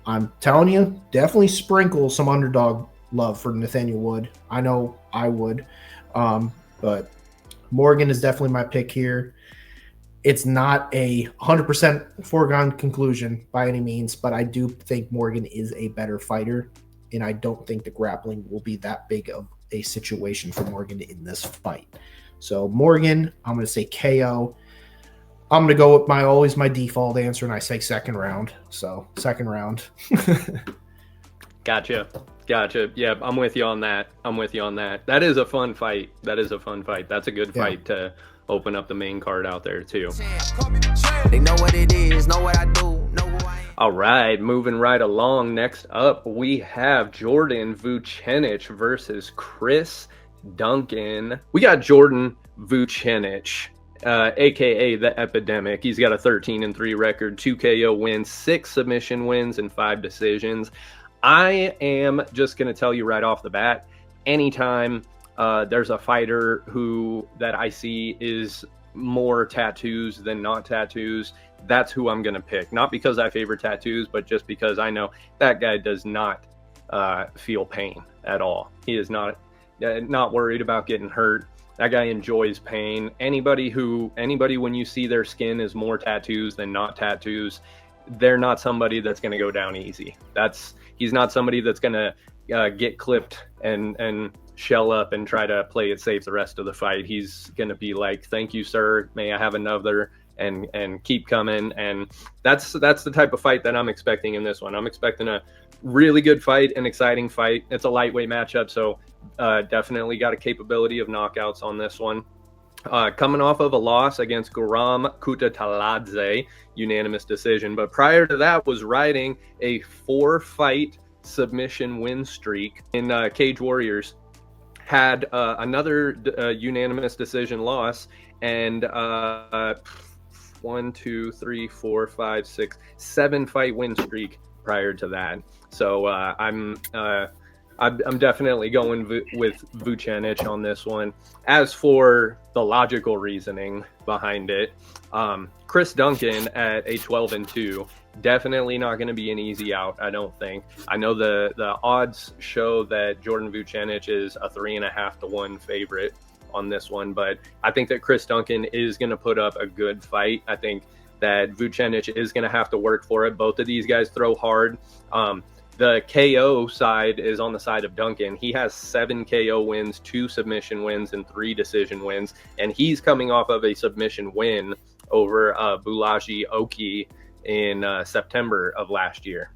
I'm telling you, definitely sprinkle some underdog love for Nathaniel Wood. I know I would, but Morgan is definitely my pick here. It's not a 100% foregone conclusion by any means, but I do think Morgan is a better fighter, and I don't think the grappling will be that big of a situation for Morgan in this fight. So Morgan, I'm going to say KO. I'm going to go with my default answer, and I say second round. So second round.
Gotcha. Yeah, I'm with you on that. That is a fun fight. That's a good fight to open up the main card out there too.
They know what it is, know what I do, know who I am.
All right, moving right along. Next up, we have Jordan Vucenic versus Chris Duncan. We got Jordan Vucenic, aka the Epidemic. He's got a 13-3 record, 2 KO wins, 6 submission wins, and 5 decisions. I am just going to tell you right off the bat, anytime there's a fighter that I see is more tattoos than not tattoos, that's who I'm going to pick. Not because I favor tattoos, but just because I know that guy does not feel pain at all. He is not worried about getting hurt. That guy enjoys pain. Anybody when you see their skin is more tattoos than not tattoos, they're not somebody that's going to go down easy. He's not somebody that's going to get clipped and shell up and try to play it safe the rest of the fight. He's going to be like, thank you, sir. May I have another? And keep coming. And that's the type of fight that I'm expecting in this one. I'm expecting a really good fight, an exciting fight. It's a lightweight matchup, so definitely got a capability of knockouts on this one. Coming off of a loss against Guram Kutataladze, unanimous decision. But prior to that was riding a 4-fight submission win streak in Cage Warriors. Had another unanimous decision loss, and 7-fight win streak prior to that. So I'm definitely going with Vucenic on this one. As for the logical reasoning behind it, Chris Duncan at a 12-2, definitely not going to be an easy out, I don't think. I know the odds show that Jordan Vucenic is a 3.5 to 1 favorite on this one, but I think that Chris Duncan is going to put up a good fight. I think that Vucenic is going to have to work for it. Both of these guys throw hard. The KO side is on the side of Duncan. He has 7 KO wins, 2 submission wins, and 3 decision wins, and he's coming off of a submission win over Bulaji Oki in September of last year.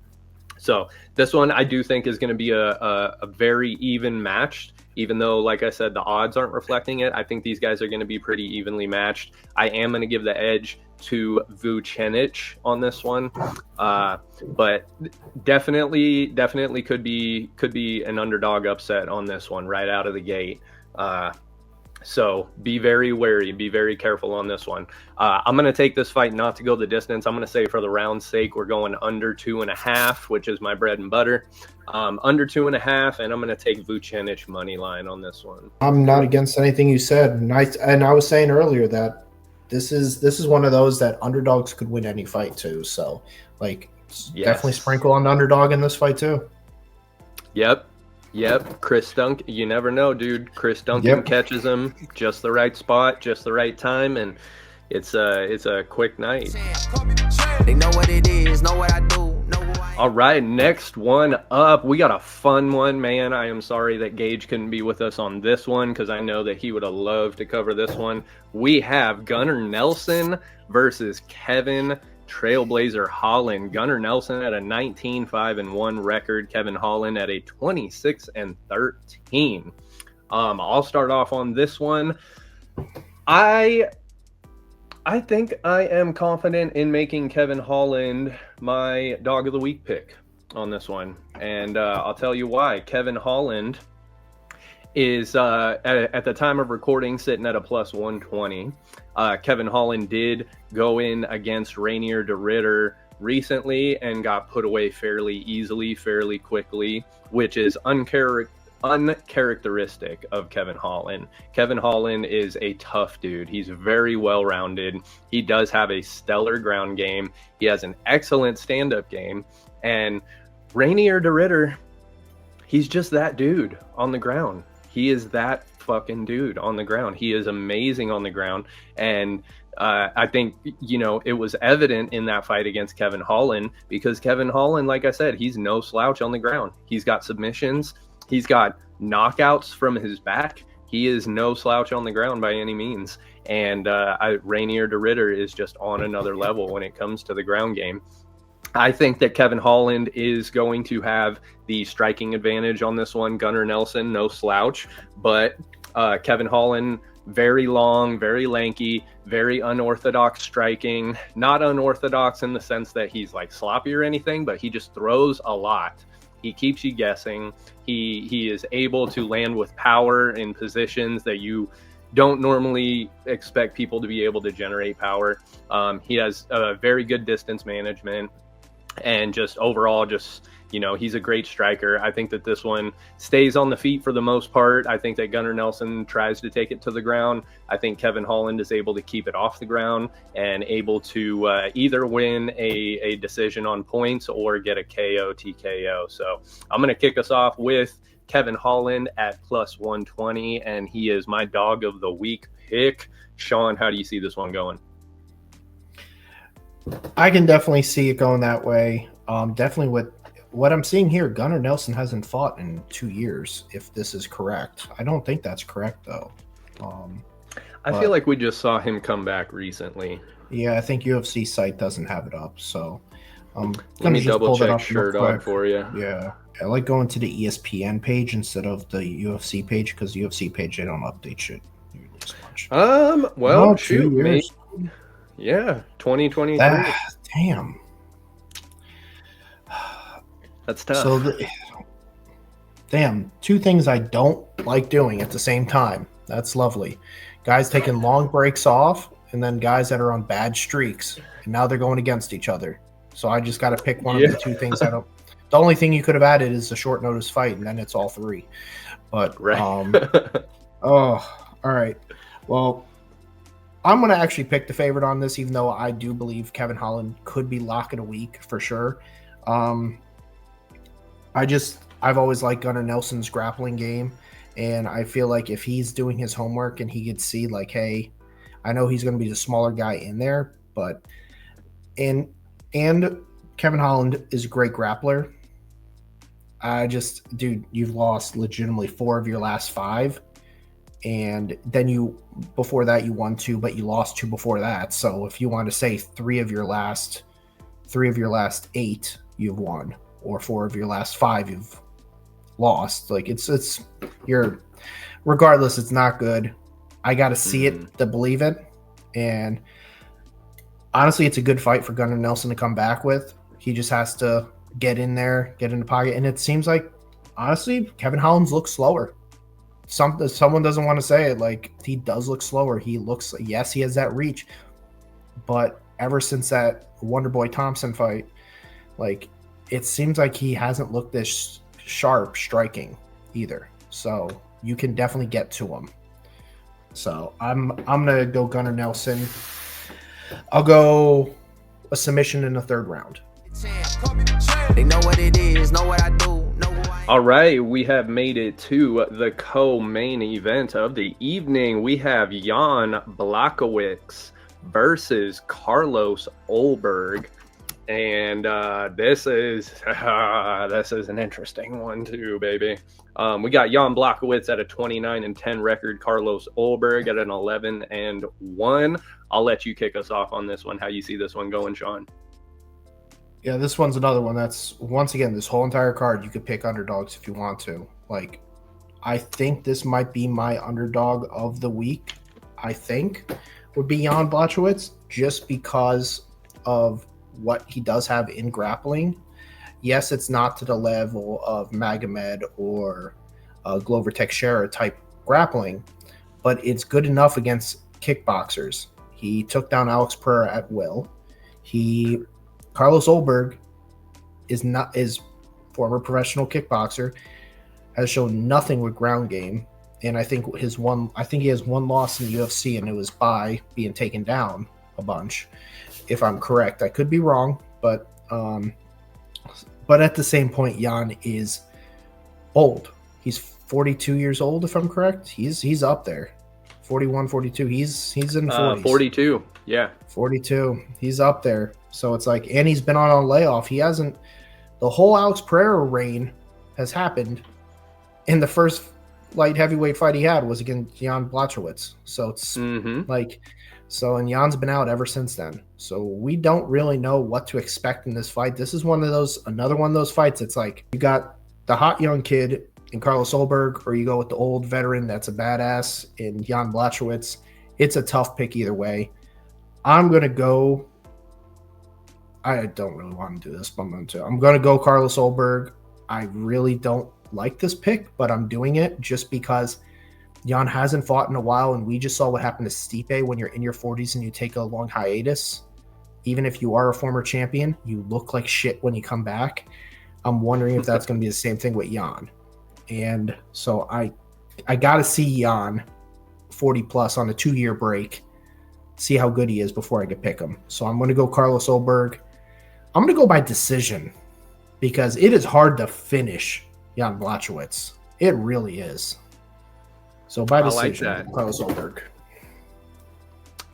So this one I do think is going to be a very even matched, even though, like I said, the odds aren't reflecting it. I think these guys are going to be pretty evenly matched. I am going to give the edge to Vucenic on this one, but definitely could be an underdog upset on this one right out of the gate. So be very wary, be very careful on this one. I'm going to take this fight not to go the distance. I'm going to say for the round's sake, we're going under 2.5, which is my bread and butter. Under 2.5, and I'm going to take Vucenic money line on this one.
I'm not against anything you said, and I was saying earlier that this is one of those that underdogs could win any fight too. So, like, definitely sprinkle on the underdog in this fight too.
Yep, Chris Duncan. You never know, dude. Chris Duncan catches him just the right spot, just the right time, and it's a quick night.
They know what it is, know what I do, know who I am.
All right, next one up. We got a fun one, man. I am sorry that Gage couldn't be with us on this one because I know that he would have loved to cover this one. We have Gunnar Nelson versus Kevin Trailblazer Holland. Gunnar Nelson at a 19-5-1 record. Kevin Holland at a 26-13. I'll start off on this one. I think I am confident in making Kevin Holland my dog of the week pick on this one, and I'll tell you why. Kevin Holland is at the time of recording sitting at a plus 120. Kevin Holland did go in against Charriere de Ritter recently and got put away fairly easily, fairly quickly, which is uncharacteristic of Kevin Holland. Kevin Holland is a tough dude. He's very well-rounded. He does have a stellar ground game. He has an excellent stand-up game. And Charriere de Ritter, he's just that dude on the ground. He is that fucking dude on the ground. He is amazing on the ground. And I think, it was evident in that fight against Kevin Holland because Kevin Holland, like I said, he's no slouch on the ground. He's got submissions. He's got knockouts from his back. He is no slouch on the ground by any means. And Charriere de Ritter is just on another level when it comes to the ground game. I think that Kevin Holland is going to have the striking advantage on this one. Gunnar Nelson, no slouch, but Kevin Holland, very long, very lanky, very unorthodox striking. Not unorthodox in the sense that he's like sloppy or anything, but he just throws a lot. He keeps you guessing. He is able to land with power in positions that you don't normally expect people to be able to generate power. He has a very good distance management. And just overall, he's a great striker. I think that this one stays on the feet for the most part. I think that Gunnar Nelson tries to take it to the ground. I think Kevin Holland is able to keep it off the ground and able to either win a decision on points or get a KO, TKO. So I'm going to kick us off with Kevin Holland at plus 120, and he is my dog of the week pick. Sean, how do you see this one going?
I can definitely see it going that way. Definitely with what I'm seeing here, Gunnar Nelson hasn't fought in 2 years, if this is correct. I don't think that's correct, though.
I feel like we just saw him come back recently.
Yeah, I think UFC site doesn't have it up, so
let me double check Sherdog for you.
Yeah, I like going to the ESPN page instead of the UFC page because the UFC page, they don't update shit nearly as much.
Well, shoot, maybe. Yeah, 2023.
Damn.
That's tough.
So, damn, two things I don't like doing at the same time. That's lovely. Guys taking long breaks off, and then guys that are on bad streaks, and now they're going against each other. So I just got to pick one of the two things I don't. The only thing you could have added is a short notice fight, and then it's all three. But
right.
All right. Well, I'm going to actually pick the favorite on this, even though I do believe Kevin Holland could be lock of the week for sure. I've always liked Gunnar Nelson's grappling game, and I feel like if he's doing his homework and he could see like, hey, I know he's going to be the smaller guy in there, but and Kevin Holland is a great grappler. Dude, you've lost legitimately 4 of your last 5. And then before that you won 2, but you lost 2 before that. So if you want to say 3 of your last 8 you've won, or 4 of your last 5 you've lost, like regardless, it's not good. I got to see it to believe it. And honestly, it's a good fight for Gunnar Nelson to come back with. He just has to get in there, get in the pocket, and it seems like, honestly, Kevin Holland looks slower. Someone doesn't want to say it, like, he does look slower. He looks, yes, he has that reach, but ever since that Wonderboy Thompson fight, like, it seems like he hasn't looked this sharp striking either. So you can definitely get to him. So I'm gonna go Gunnar Nelson. I'll go a submission in the third round.
They know what it is, know what I do, know who I am.
All right, we have made it to the co-main event of the evening. We have Jan Blachowicz versus Carlos Ulberg. And this is an interesting one too, baby. We got Jan Blachowicz at a 29-10 record, Carlos Ulberg at an 11-1. I'll let you kick us off on this one. How you see this one going, Sean?
Yeah, this one's another one that's, once again, this whole entire card, you could pick underdogs if you want to. Like, I think this might be my underdog of the week, I think, would be Jan Blachowicz, just because of what he does have in grappling. Yes, it's not to the level of Magomed or Glover Teixeira type grappling, but it's good enough against kickboxers. He took down Alex Pereira at will. Carlos Ulberg is former professional kickboxer, has shown nothing with ground game, and I think he has one loss in the UFC, and it was by being taken down a bunch, if I'm correct. I could be wrong, but at the same point, Jan is old. He's 42 years old, if I'm correct. He's up there. 41, 42. He's in the 40s.
42. Yeah.
42. He's up there. So it's like, and he's been on a layoff. He hasn't, the whole Alex Pereira reign has happened, and the first light heavyweight fight he had was against Jan Blachowicz. So it's like, so, and Jan's been out ever since then. So we don't really know what to expect in this fight. This is another one of those fights. It's like, you got the hot young kid in Carlos Ulberg, or you go with the old veteran that's a badass in Jan Blachowicz. It's a tough pick either way. I'm going to go, I don't really want to do this, but I'm going to go Carlos Ulberg. I really don't like this pick, but I'm doing it just because Jan hasn't fought in a while, and we just saw what happened to Stipe. When you're in your 40s and you take a long hiatus, even if you are a former champion, you look like shit when you come back. I'm wondering if that's going to be the same thing with Jan. And so I got to see Jan 40 plus on a 2-year break, see how good he is before I could pick him. So I'm going to go Carlos Ulberg. I'm going to go by decision because it is hard to finish Jan Blachowicz. It really is. So by decision,
I like that.
Carlos Ulberg.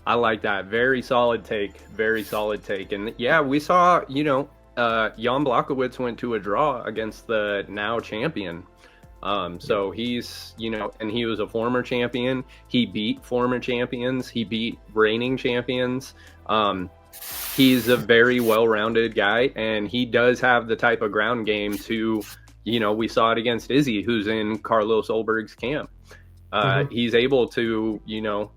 I like that. Very solid take. Very solid take. And yeah, we saw, Jan Blachowicz went to a draw against the now champion. So he's, and he was a former champion. He beat former champions. He beat reigning champions. He's a very well-rounded guy, and he does have the type of ground game to, we saw it against Izzy, who's in Carlos Ulberg's camp. He's able to,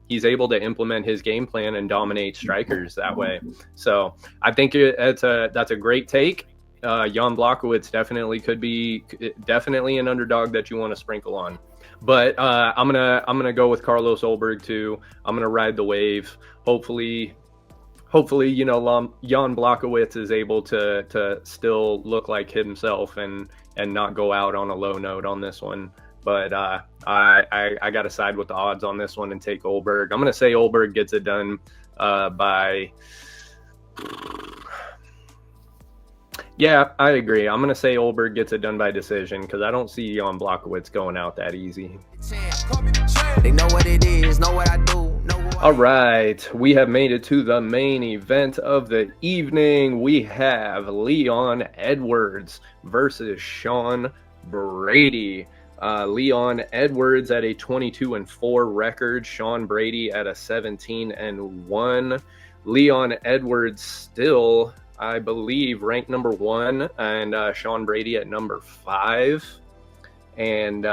he's able to implement his game plan and dominate strikers that way. So I think that's a great take. Jan Blachowicz definitely could be an underdog that you want to sprinkle on. But I'm gonna go with Carlos Ulberg too. I'm gonna ride the wave. Hopefully, Jan Blachowicz is able to still look like himself and not go out on a low note on this one. But I got to side with the odds on this one and take Ulberg. I'm going to say Ulberg gets it done by... Yeah, I agree. I'm going to say Ulberg gets it done by decision because I don't see Jan Blachowicz going out that easy.
They know what it is, know what I do.
All right, we have made it to the main event of the evening. We have Leon Edwards versus Sean Brady. Leon Edwards at a 22-4 record. Sean Brady at a 17-1. Leon Edwards still, I believe, ranked number 1, and Sean Brady at number 5. And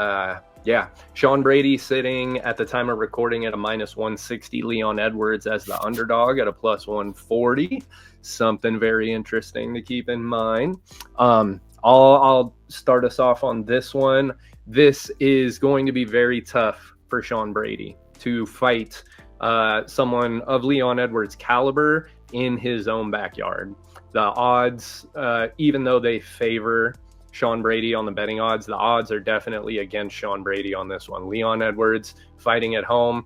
Yeah, Sean Brady sitting at the time of recording at a -160, Leon Edwards as the underdog at a +140. Something very interesting to keep in mind. I'll start us off on this one. This is going to be very tough for Sean Brady to fight someone of Leon Edwards' caliber in his own backyard. The odds, even though they favor Sean Brady on the betting odds, the odds are definitely against Sean Brady on this one. Leon Edwards fighting at home,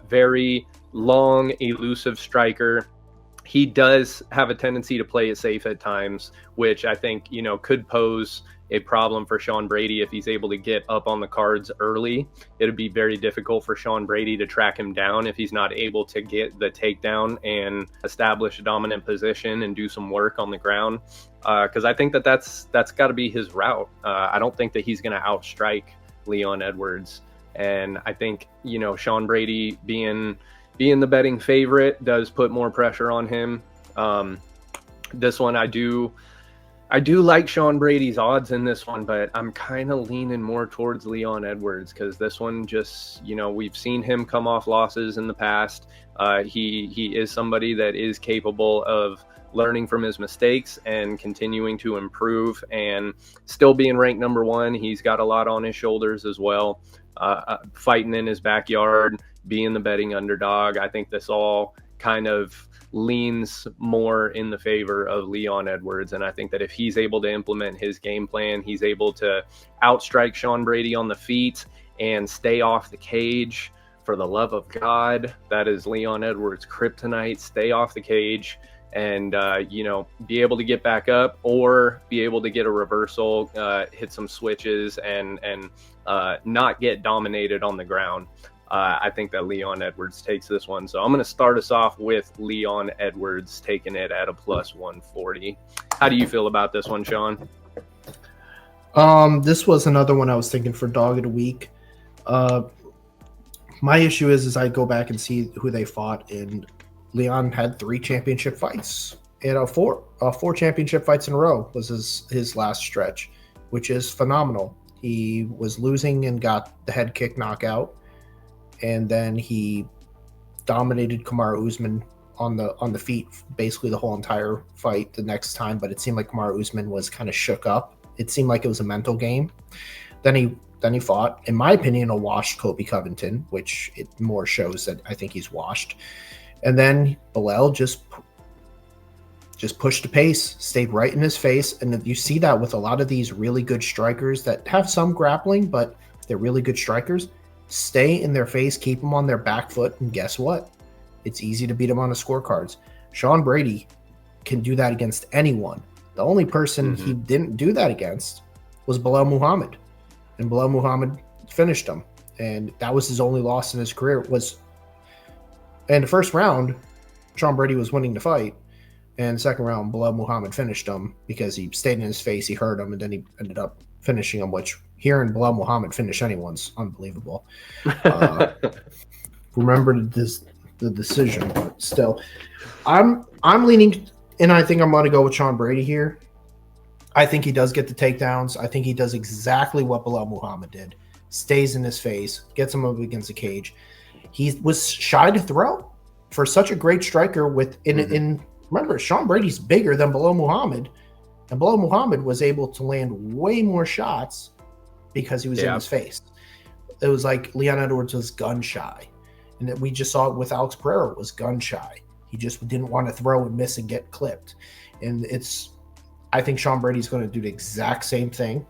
very long, elusive striker. He does have a tendency to play it safe at times, which I think, could pose a problem for Sean Brady if he's able to get up on the cards early. It'd be very difficult for Sean Brady to track him down if he's not able to get the takedown and establish a dominant position and do some work on the ground. Because I think that's got to be his route. I don't think that he's going to outstrike Leon Edwards. And I think, Sean Brady being the betting favorite does put more pressure on him. This one, I do like Sean Brady's odds in this one, but I'm kind of leaning more towards Leon Edwards because this one just, we've seen him come off losses in the past. He is somebody that is capable of learning from his mistakes and continuing to improve and still being ranked number one. He's got a lot on his shoulders as well. Fighting in his backyard, being the betting underdog. I think this all kind of leans more in the favor of Leon Edwards. And I think that if he's able to implement his game plan, he's able to outstrike Sean Brady on the feet and stay off the cage. For the love of God, that is Leon Edwards' kryptonite. Stay off the cage and, be able to get back up or be able to get a reversal, hit some switches and not get dominated on the ground. I think that Leon Edwards takes this one. So I'm going to start us off with Leon Edwards taking it at a +140. How do you feel about this one, Sean?
This was another one I was thinking for dog of the week. My issue is I go back and see who they fought, and Leon had 3 championship fights. And four championship fights in a row was his last stretch, which is phenomenal. He was losing and got the head kick knockout. And then he dominated Kamaru Usman on the feet basically the whole entire fight the next time, but it seemed like Kamaru Usman was kind of shook up. It seemed like it was a mental game. Then he fought, in my opinion, a washed Colby Covington, which it more shows that I think he's washed. And then Bilal just pushed the pace, stayed right in his face. And you see that with a lot of these really good strikers that have some grappling, but they're really good strikers. Stay in their face, keep them on their back foot, and guess what? It's easy to beat them on the scorecards. Sean Brady can do that against anyone. The only person he didn't do that against was Bilal Muhammad. And Bilal Muhammad finished him. And that was his only loss in his career. In the first round, Sean Brady was winning the fight. And the second round, Bilal Muhammad finished him because he stayed in his face, he hurt him, and then he ended up finishing him, which hearing Bilal Muhammad finish anyone's unbelievable. Remember the decision, but still. I'm leaning, and I think I'm going to go with Sean Brady here. I think he does get the takedowns. I think he does exactly what Bilal Muhammad did. Stays in his face, gets him up against the cage. He was shy to throw for such a great striker remember, Sean Brady's bigger than Bilal Muhammad, and Bilal Muhammad was able to land way more shots because he was in his face. It was like Leon Edwards was gun shy, and that we just saw it with Alex Pereira was gun shy. He just didn't want to throw and miss and get clipped. And I think Sean Brady's going to do the exact same thing.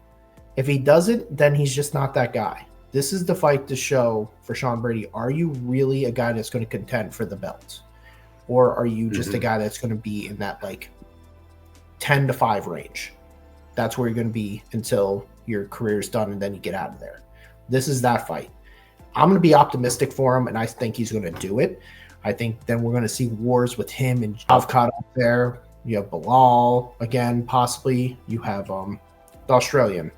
If he doesn't, then he's just not that guy. This is the fight to show for Sean Brady. Are you really a guy that's going to contend for the belt? Or are you just a guy that's going to be in that 10-5 range? That's where you're going to be until your career's done and then you get out of there. This is that fight. I'm going to be optimistic for him, and I think he's going to do it. I think then we're going to see wars with him and Javkat up there. You have Bilal again, possibly. You have the Australian.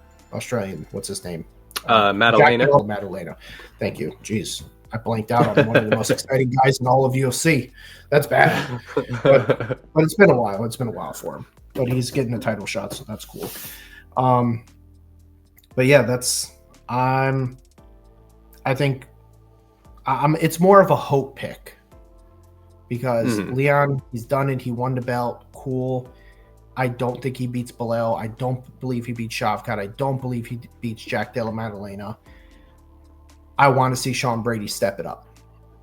What's his name? Madalena. Thank you. Jeez, I blanked out on one of the most exciting guys in all of UFC. That's bad. But it's been a while. It's been a while for him. But he's getting a title shot, so that's cool. But yeah, I'm I think it's more of a hope pick because Leon, he's done it. He won the belt. Cool. I don't think he beats Bilal. I don't believe he beats Shavkat. I don't believe he beats Jack Della Maddalena. I want to see Sean Brady step it up.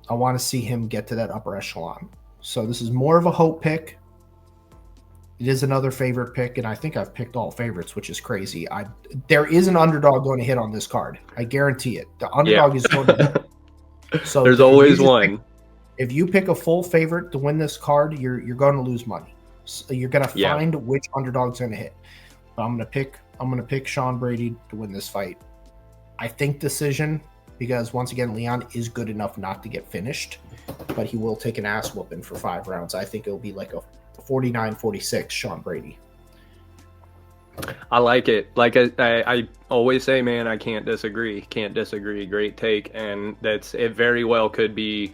I want to see him get to that upper echelon. So this is more of a hope pick. It is another favorite pick, and I think I've picked all favorites, which is crazy. There is an underdog going to hit on this card. I guarantee it. The underdog is going to hit. So
there's always one.
If you pick a full favorite to win this card, you're going to lose money. So you're going to find which underdog's going to hit. But I'm going to pick Sean Brady to win this fight. I think decision, because once again, Leon is good enough not to get finished, but he will take an ass whooping for 5 rounds. I think it'll be like a 49-46 Sean Brady.
I like it. Like I always say, man, I can't disagree. Can't disagree. Great take. And it very well could be,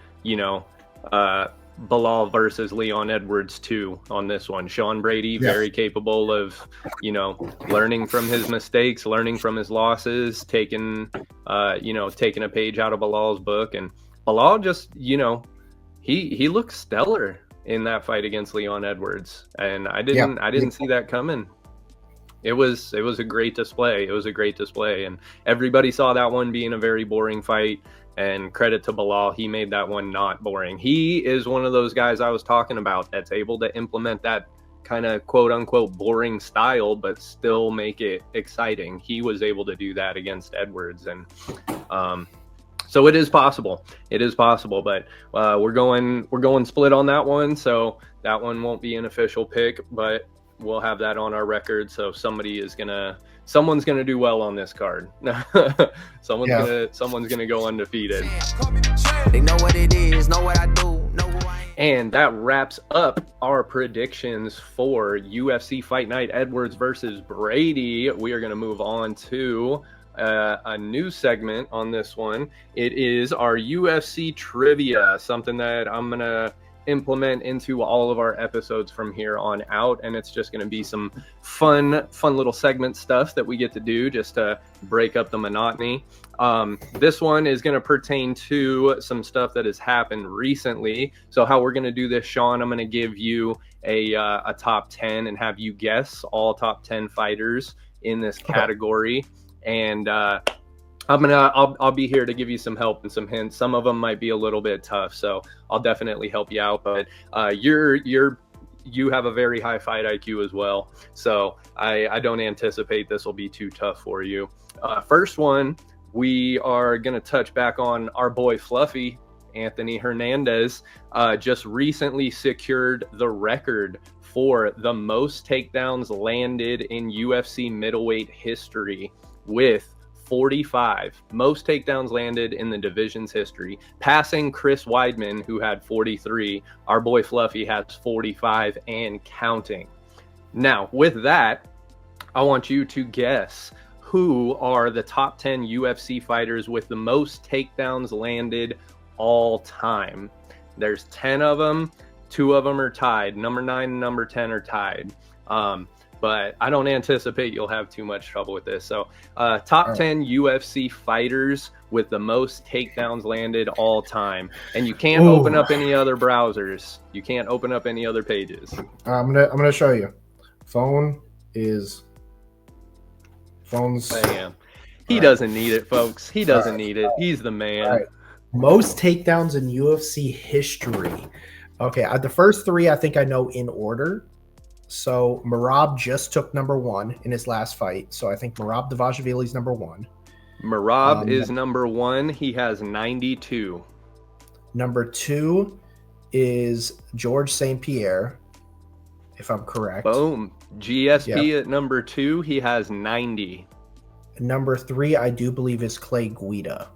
Bilal versus Leon Edwards 2 on this one. Sean Brady, very capable of, learning from his mistakes, learning from his losses, taking a page out of Bilal's book. And Bilal just, he looked stellar in that fight against Leon Edwards. And I didn't see that coming. It was a great display. It was a great display. And everybody saw that one being a very boring fight. And credit to Bilal, he made that one not boring. He is one of those guys I was talking about that's able to implement that kind of quote-unquote boring style, but still make it exciting. He was able to do that against Edwards. And so it is possible. It is possible, but we're going split on that one, so that one won't be an official pick, but we'll have that on our record. So someone's gonna do well on this card. Someone's gonna go undefeated.
They know what it is, know what I do, know who I am.
And that wraps up our predictions for UFC Fight Night, Edwards versus Brady. We are gonna move on to a new segment on this one. It is our UFC Trivia, something that I'm gonna implement into all of our episodes from here on out, and it's just going to be some fun little segment stuff that we get to do just to break up the monotony. This one is going to pertain to some stuff that has happened recently. So how we're going to do this, Sean, I'm going to give you a top 10 and have you guess all top 10 fighters in this category. And I'll be here to give you some help and some hints. Some of them might be a little bit tough, so I'll definitely help you out. But you have a very high fight IQ as well, so I don't anticipate this will be too tough for you. First one, we are gonna touch back on our boy Fluffy Anthony Hernandez. Just recently secured the record for the most takedowns landed in UFC middleweight history with 45. Most takedowns landed in the division's history, passing Chris Weidman, who had 43. Our boy Fluffy has 45 and counting. Now, with that, I want you to guess who are the top 10 UFC fighters with the most takedowns landed all time. There's 10 of them. 2 of them are tied. Number 9 and number 10 are tied. But I don't anticipate you'll have too much trouble with this. So top 10 UFC fighters with the most takedowns landed all time. And you can't open up any other browsers. You can't open up any other pages.
I'm gonna show you. Phone's.
Bam. He doesn't need it, folks. He doesn't need it. He's the man.
Right. Most takedowns in UFC history. Okay, the first 3 I think I know in order. So Merab just took number 1 in his last fight. So I think Merab Dvalishvili is number 1.
Merab is number 1. He has 92.
Number 2 is George St. Pierre, if I'm correct.
Boom. GSP at number 2. He has 90.
Number 3, I do believe, is Clay Guida,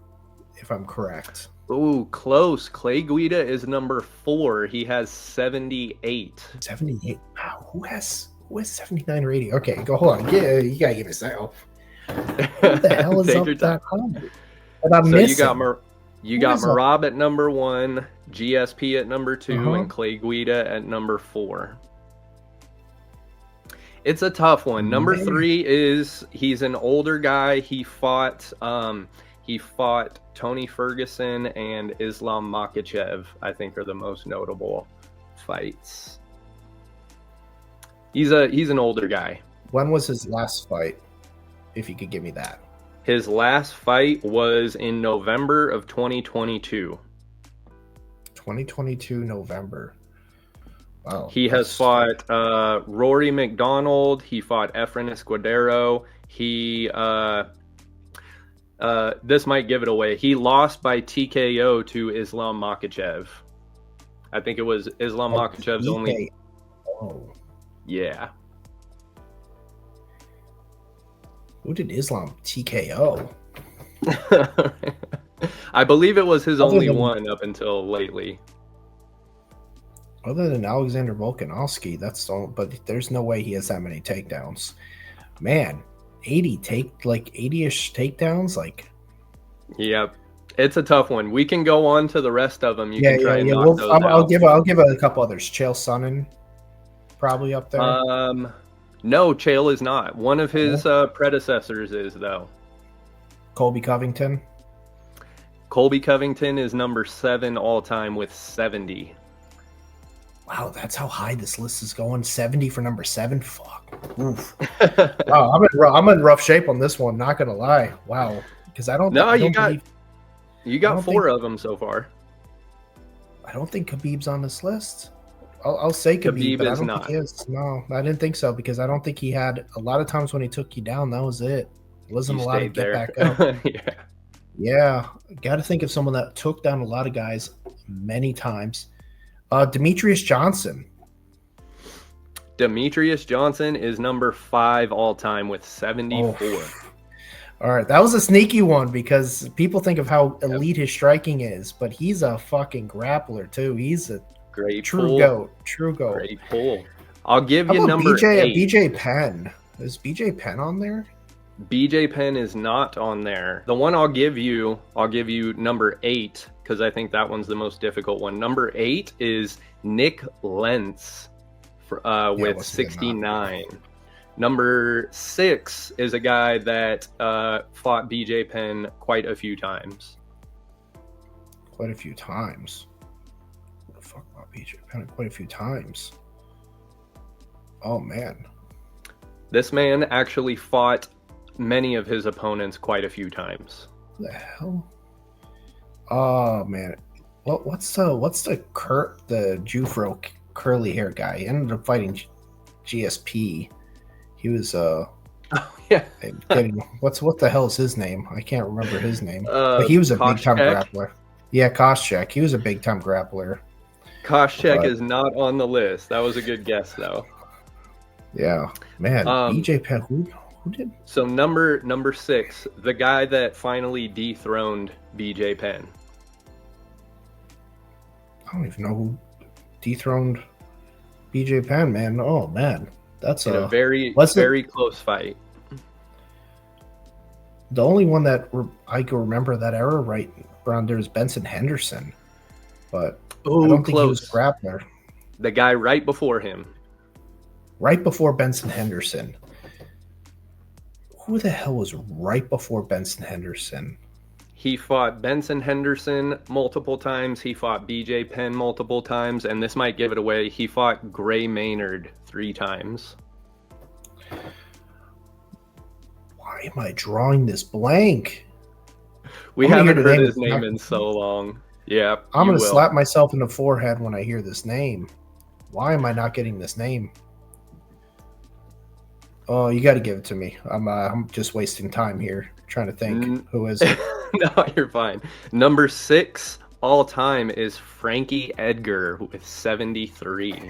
if I'm correct.
Ooh, close. Clay Guida is number 4. He has 78.
78. Wow, who has 79 or 80? Okay, hold on. Yeah, you gotta give us that. What the hell is up that high?
So you got Merab at number 1, GSP at number 2, and Clay Guida at number 4. It's a tough one. Number 3 is he's an older guy. He fought He fought Tony Ferguson and Islam Makhachev, I think, are the most notable fights. He's an older guy.
When was his last fight? If you could give me that.
His last fight was in November of 2022.
2022 November. Wow.
He has fought Rory McDonald. He fought Efren Escudero. He this might give it away. He lost by TKO to Islam Makhachev. I think it was Islam Makhachev's only.
Oh.
Yeah.
Who did Islam TKO?
I believe it was his only one up until lately.
Other than Alexander Volkanovski, that's all. But there's no way he has that many takedowns. Man, 80-ish takedowns. Like,
yep, it's a tough one. We can go on to the rest of them. You can try and knock those
I'll
out.
give a couple others. Chael Sonnen, probably up there.
No, Chael is not. One of his predecessors is, though.
Colby Covington.
Colby Covington is number 7 all time with 70.
Wow, that's how high this list is going. 70 for number 7. Fuck. Oof. Wow, I'm in rough shape on this one. Not gonna lie. Wow, because I don't.
No,
you
got 4 of them so far.
I don't think Khabib's on this list. I'll say Khabib, but I don't think he is. No, I didn't think so because I don't think he had a lot of times when he took you down. That was it. It wasn't a lot of get back up. Yeah, got to think of someone that took down a lot of guys many times. Demetrius Johnson.
Demetrius Johnson is number 5 all time with 74.
Oh. All right, that was a sneaky one because people think of how elite his striking is, but he's a fucking grappler too. He's a
great
true goat.
Great pull. I'll give you number 8.
BJ Penn. Is BJ Penn on there?
BJ Penn is not on there. The one I'll give you number 8 because I think that one's the most difficult one. Number 8 is Nick Lentz with 69. Number 6 is a guy that fought BJ Penn quite a few times.
Quite a few times. What the fuck about BJ Penn? Quite a few times. Oh man.
This man actually fought many of his opponents quite a few times.
What the hell? Oh man. What's the Jufro curly hair guy? He ended up fighting GSP. He was what the hell is his name? I can't remember his name. But he was a big time grappler. Yeah, Koscheck. He was a big time grappler.
Koscheck is not on the list. That was a good guess though.
Yeah. Man, BJ Penn, who did?
So number 6, the guy that finally dethroned BJ Penn.
I don't even know who dethroned BJ Penn, man. Oh man. That's
a very close fight.
The only one that I can remember that era right around there is Benson Henderson, but I don't think he was a grappler.
The guy right before him.
Right before Benson Henderson. Who the hell was right before Benson Henderson?
He fought Benson Henderson multiple times. He fought BJ Penn multiple times. And this might give it away. He fought Gray Maynard 3 times.
Why am I drawing this blank?
We haven't heard his name in so long. Yeah,
I'm going to slap myself in the forehead when I hear this name. Why am I not getting this name? Oh, you got to give it to me. I'm just wasting time here trying to think. Who is it?
No, you're fine. Number 6 all time is Frankie Edgar with 73.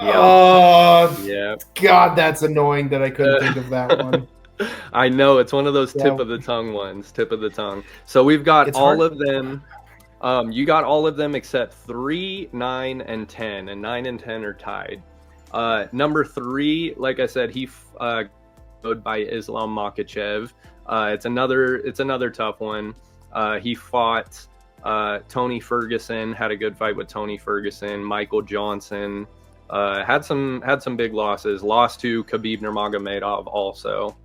Yeah. God, that's annoying that I couldn't think of that one.
I know, it's one of those tip of the tongue. So we've got all of them. You got all of them except 3, 9, and 10, and 9 and 10 are tied. Number 3, like I said, he by Islam Makhachev. It's another tough one. He fought Tony Ferguson, had a good fight with Tony Ferguson. Michael Johnson had some big losses. Lost to Khabib Nurmagomedov also.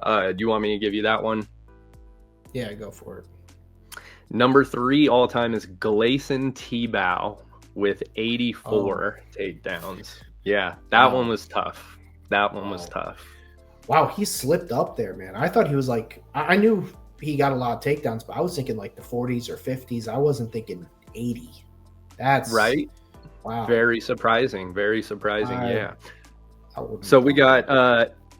Do you want me to give you that one?
Yeah, go for it.
Number 3 all time is Gleison Tebow with 84 takedowns. Yeah, that one was tough. That one was tough.
Wow, he slipped up there, man. I thought he was like, I knew he got a lot of takedowns, but I was thinking like the 40s or 50s. I wasn't thinking 80. That's
right.
Wow.
Very surprising. Very surprising. Yeah.
So
we got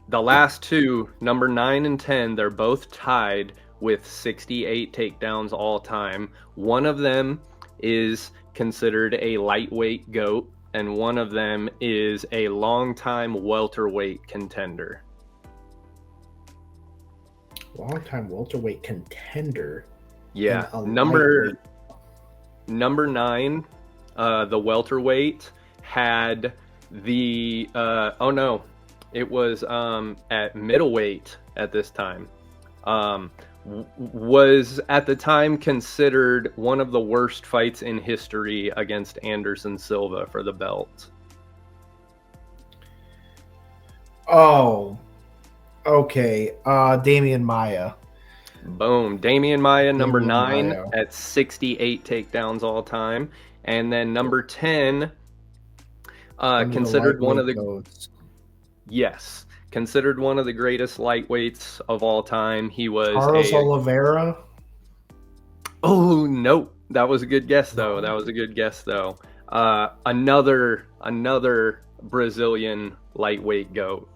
the last two, number 9 and 10. They're both tied with 68 takedowns all time. One of them is considered a lightweight GOAT, and one of them is a longtime welterweight contender.
Longtime welterweight contender.
Yeah. Number 9, the welterweight, had the it was at middleweight at this time. Was at the time considered one of the worst fights in history against Anderson Silva for the belt.
Oh, okay. Damian Maia.
Boom. Damian Maia, number 9
Maia.
at 68 takedowns all time. And then number 10, considered one of the
goats.
Yes, considered one of the greatest lightweights of all time. He was
Carlos Oliveira.
Oh, nope. That was a good guess though. Another Brazilian lightweight goat.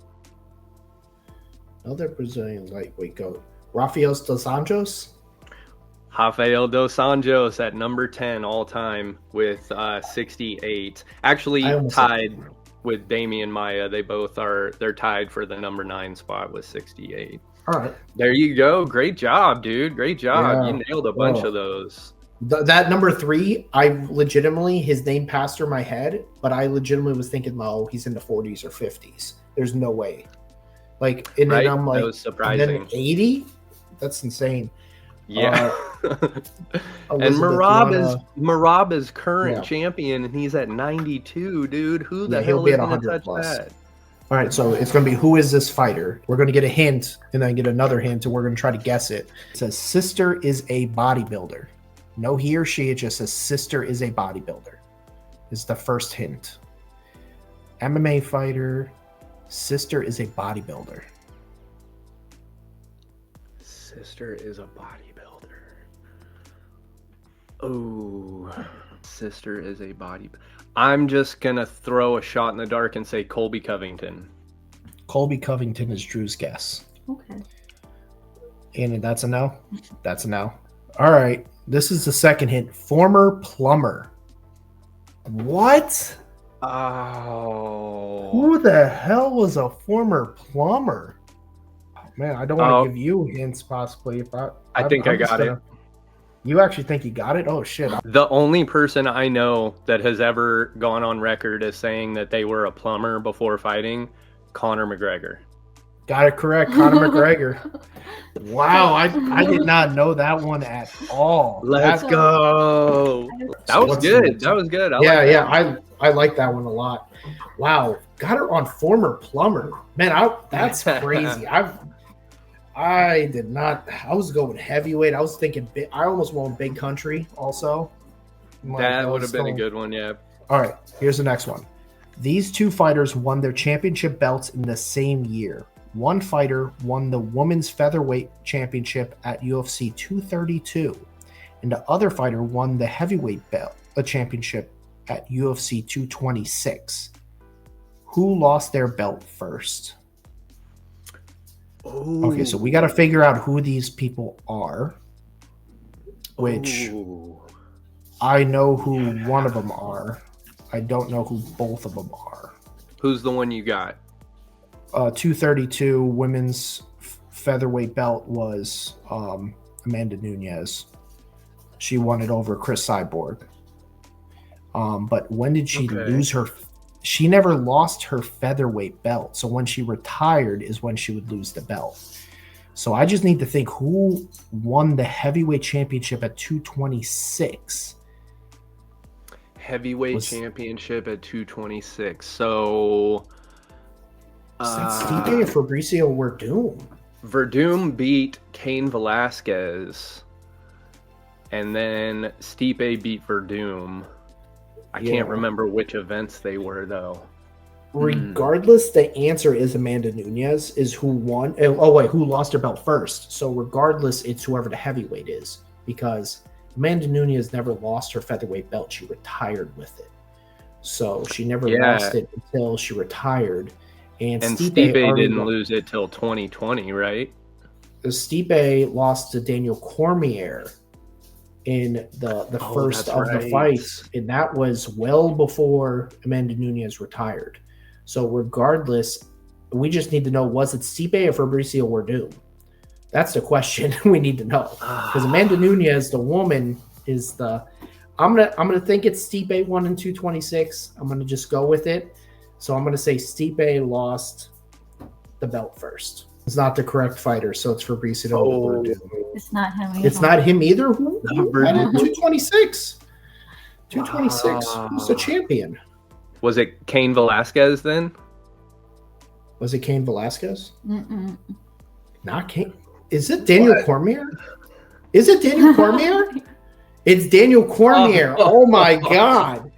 Another Brazilian lightweight goat. Rafael dos Anjos.
Rafael dos Anjos at number 10 all time with 68. Actually tied with Damian Maia. They're tied for the number 9 spot with 68.
All right.
There you go. Great job, dude. Great job.
Yeah.
You nailed a bunch of those.
That number 3, his name passed through my head, but I legitimately was thinking, oh, he's in the 40s or 50s. There's no way. Like, and
right?
then I'm like,
that was surprising.
And then 80? That's insane.
Yeah. And Marab is current champion, and he's at 92, dude. Who the hell is going to touch that?
All right, so it's going to be, who is this fighter? We're going to get a hint, and then get another hint, and we're going to try to guess it. It says, sister is a bodybuilder. No he or she, it just says, sister is a bodybuilder. Is the first hint. MMA fighter, sister is a bodybuilder.
Sister is a bodybuilder. Oh, sister is a bodybuilder. I'm just going to throw a shot in the dark and say Colby Covington.
Colby Covington is Drew's guess.
Okay.
And that's a no? That's a no. All right. This is the second hint. Former plumber. What?
Oh.
Who the hell was a former plumber? Oh, man, I don't want to give you hints possibly.
I think I got it.
You actually think you got it? Oh, shit.
The only person I know that has ever gone on record as saying that they were a plumber before fighting, Conor McGregor.
Got it correct, Conor McGregor. Wow, I did not know that one at all.
Let's go. That was good. That was good.
I like that one a lot. Wow, got her on former plumber. Man, that's crazy. I did not. I was going heavyweight. I was thinking big. I almost went Big Country also.
That would have been a good one, yeah.
All right, here's the next one. These two fighters won their championship belts in the same year. One fighter won the women's featherweight championship at UFC 232, and the other fighter won the heavyweight belt, a championship at UFC 226. Who lost their belt first?
Ooh.
Okay, so we got to figure out who these people are, which I know who one of them are. I don't know who both of them are.
Who's the one you got?
232 women's featherweight belt was Amanda Nunes. She won it over Chris Cyborg. But when did she lose her? She never lost her featherweight belt. So when she retired is when she would lose the belt. So I just need to think who won the heavyweight championship at 226.
Heavyweight championship at 226. So
Stipe and Fabricio were doomed.
Verdum beat Cain Velasquez, and then Stipe beat Verdum. I can't remember which events they were, though.
Regardless, the answer is Amanda Nunes is who won. Oh, wait, who lost her belt first. So regardless, it's whoever the heavyweight is, because Amanda Nunes never lost her featherweight belt. She retired with it. So she never lost it until she retired. And Stipe
didn't lose it till 2020, right?
Stipe lost to Daniel Cormier in the first of the fights, and that was well before Amanda Nunes retired. So regardless, we just need to know, was it Stipe or Fabricio Werdum? That's the question we need to know. Because Amanda Nunes, the woman, is the I'm gonna think it's Stipe won in 226. I'm gonna just go with it. So I'm gonna say Stipe lost the belt first. It's not the correct fighter, so it's Fabricio Werdum.
It's not him either.
It's not him either. Who? 226. 226. Who's the champion?
Was it Cain Velasquez then?
Was it Cain Velasquez? Not Cain. Is it Daniel Cormier? Is it Daniel Cormier? It's Daniel Cormier. Oh my God.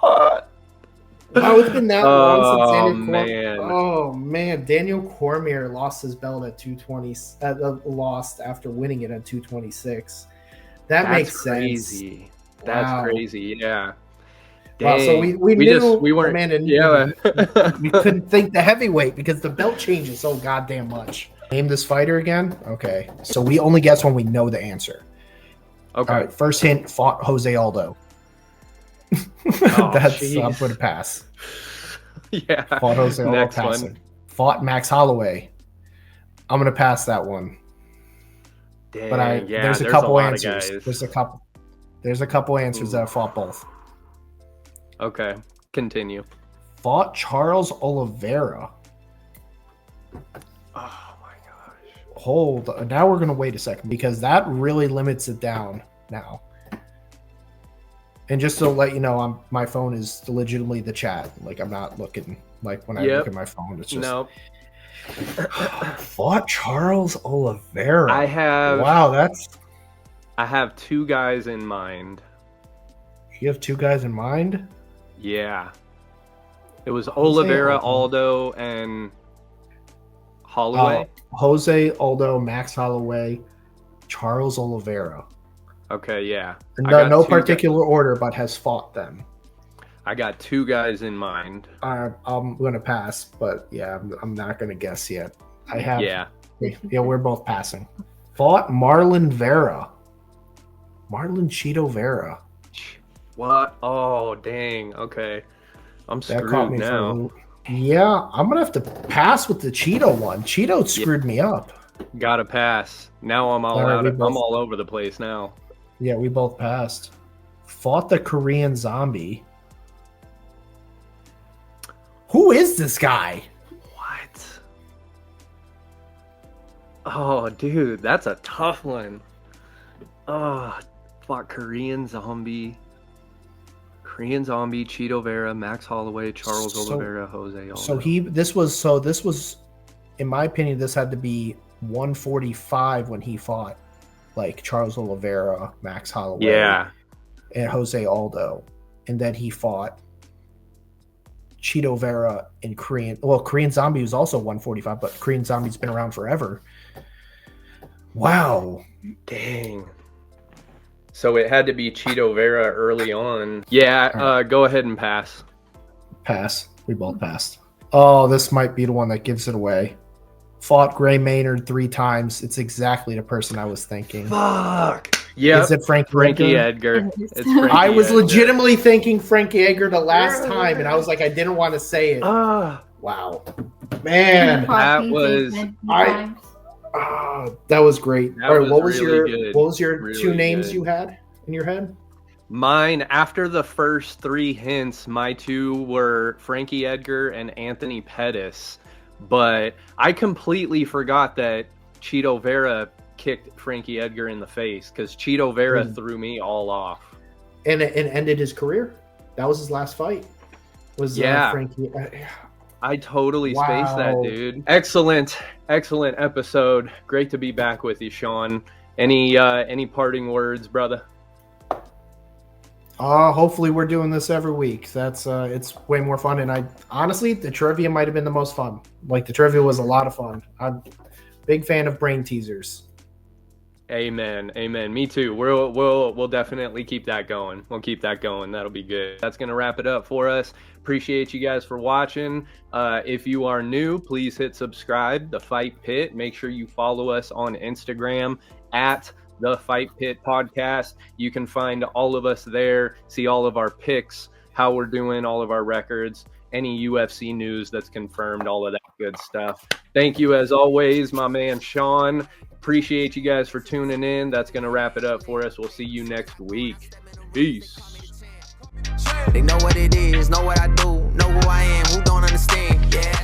Wow, it's been that long since Daniel Cormier. Oh man, Daniel Cormier lost his belt at 220. Lost after winning it at 226. That's makes
crazy.
Sense.
That's crazy. Yeah.
Wow, so we weren't. Amanda, we couldn't think the heavyweight because the belt changes so goddamn much. Name this fighter again. Okay, so we only guess when we know the answer.
Okay.
All right, first hint: fought Jose Aldo. I'm going to pass.
Yeah.
Fought Jose Aldo.
Next
passing.
one.
Fought Max Holloway. I'm going to pass that one.
Dang,
But there's a couple answers. There's a couple answers that I fought both.
Okay, continue.
Fought Charles Oliveira.
Oh my gosh.
Hold. Now we're going to wait a second because that really limits it down now. And just to let you know, my phone is legitimately the chat. Like, I'm not looking, like, when I look at my phone. It's just...
No.
Fought Charles Oliveira.
I have two guys in mind.
You have two guys in mind?
Yeah. It was Oliveira, Aldo, and Holloway.
Jose Aldo, Max Holloway, Charles Oliveira.
Okay, yeah.
No particular order, but has fought them.
I got two guys in mind.
I'm going to pass, but yeah, I'm not going to guess yet. I have.
Yeah.
Yeah, we're both passing. Fought Marlon Vera. Marlon Cheeto Vera.
What? Oh, dang. Okay. I'm screwed now.
Yeah, I'm going to have to pass with the Cheeto one. Cheeto screwed me up.
Gotta pass. Now I'm all out. I'm all over the place now.
Yeah, we both passed. Fought the Korean Zombie. Who is this guy?
What? Oh, dude, that's a tough one. Oh, fought Korean Zombie, Cheeto Vera, Max Holloway, Charles Oliveira, Jose Aldo.
This was, in my opinion, this had to be 145 when he fought, like, Charles Oliveira, Max Holloway, and Jose Aldo, and then he fought Cheeto Vera and Korean. Well, Korean Zombie was also 145, but Korean Zombie's been around forever. Wow,
dang. So it had to be Cheeto Vera early on. Yeah, go ahead and pass.
Pass. We both passed. Oh, this might be the one that gives it away. Fought Gray Maynard 3 times. It's exactly the person I was thinking.
Fuck. Yeah.
Is it
Frankie Edgar? It's Frankie
I was
Edgar.
legitimately thinking Frankie Edgar the last time, and I was like, I didn't want to say it. Wow. Man.
That was
that was great. What was your
really
two names
good.
you had in your head?
Mine, after the first 3 hints, my two were Frankie Edgar and Anthony Pettis. But I completely forgot that Cheeto Vera kicked Frankie Edgar in the face because Cheeto Vera threw me all off. And
ended his career. That was his last fight. Frankie.
I totally
Wow.
spaced that, dude. Excellent episode. Great to be back with you, Sean. Any parting words, brother?
Hopefully we're doing this every week. That's it's way more fun. And I honestly, the trivia might have been the most fun. Like, the trivia was a lot of fun. I'm a big fan of brain teasers.
Amen. Me too. We'll definitely keep that going. We'll keep that going. That'll be good. That's gonna wrap it up for us. Appreciate you guys for watching. If you are new, please hit subscribe. The Fight Pit. Make sure you follow us on Instagram at the Fight Pit Podcast. You can find all of us there. See all of our picks, how we're doing, all of our records, any UFC news that's confirmed, all of that good stuff. Thank you as always, my man Sean. Appreciate you guys for tuning in. That's going to wrap it up for us. We'll see you next week. Peace.
They know what it is, know what I do, know who I am, who don't understand. Yeah.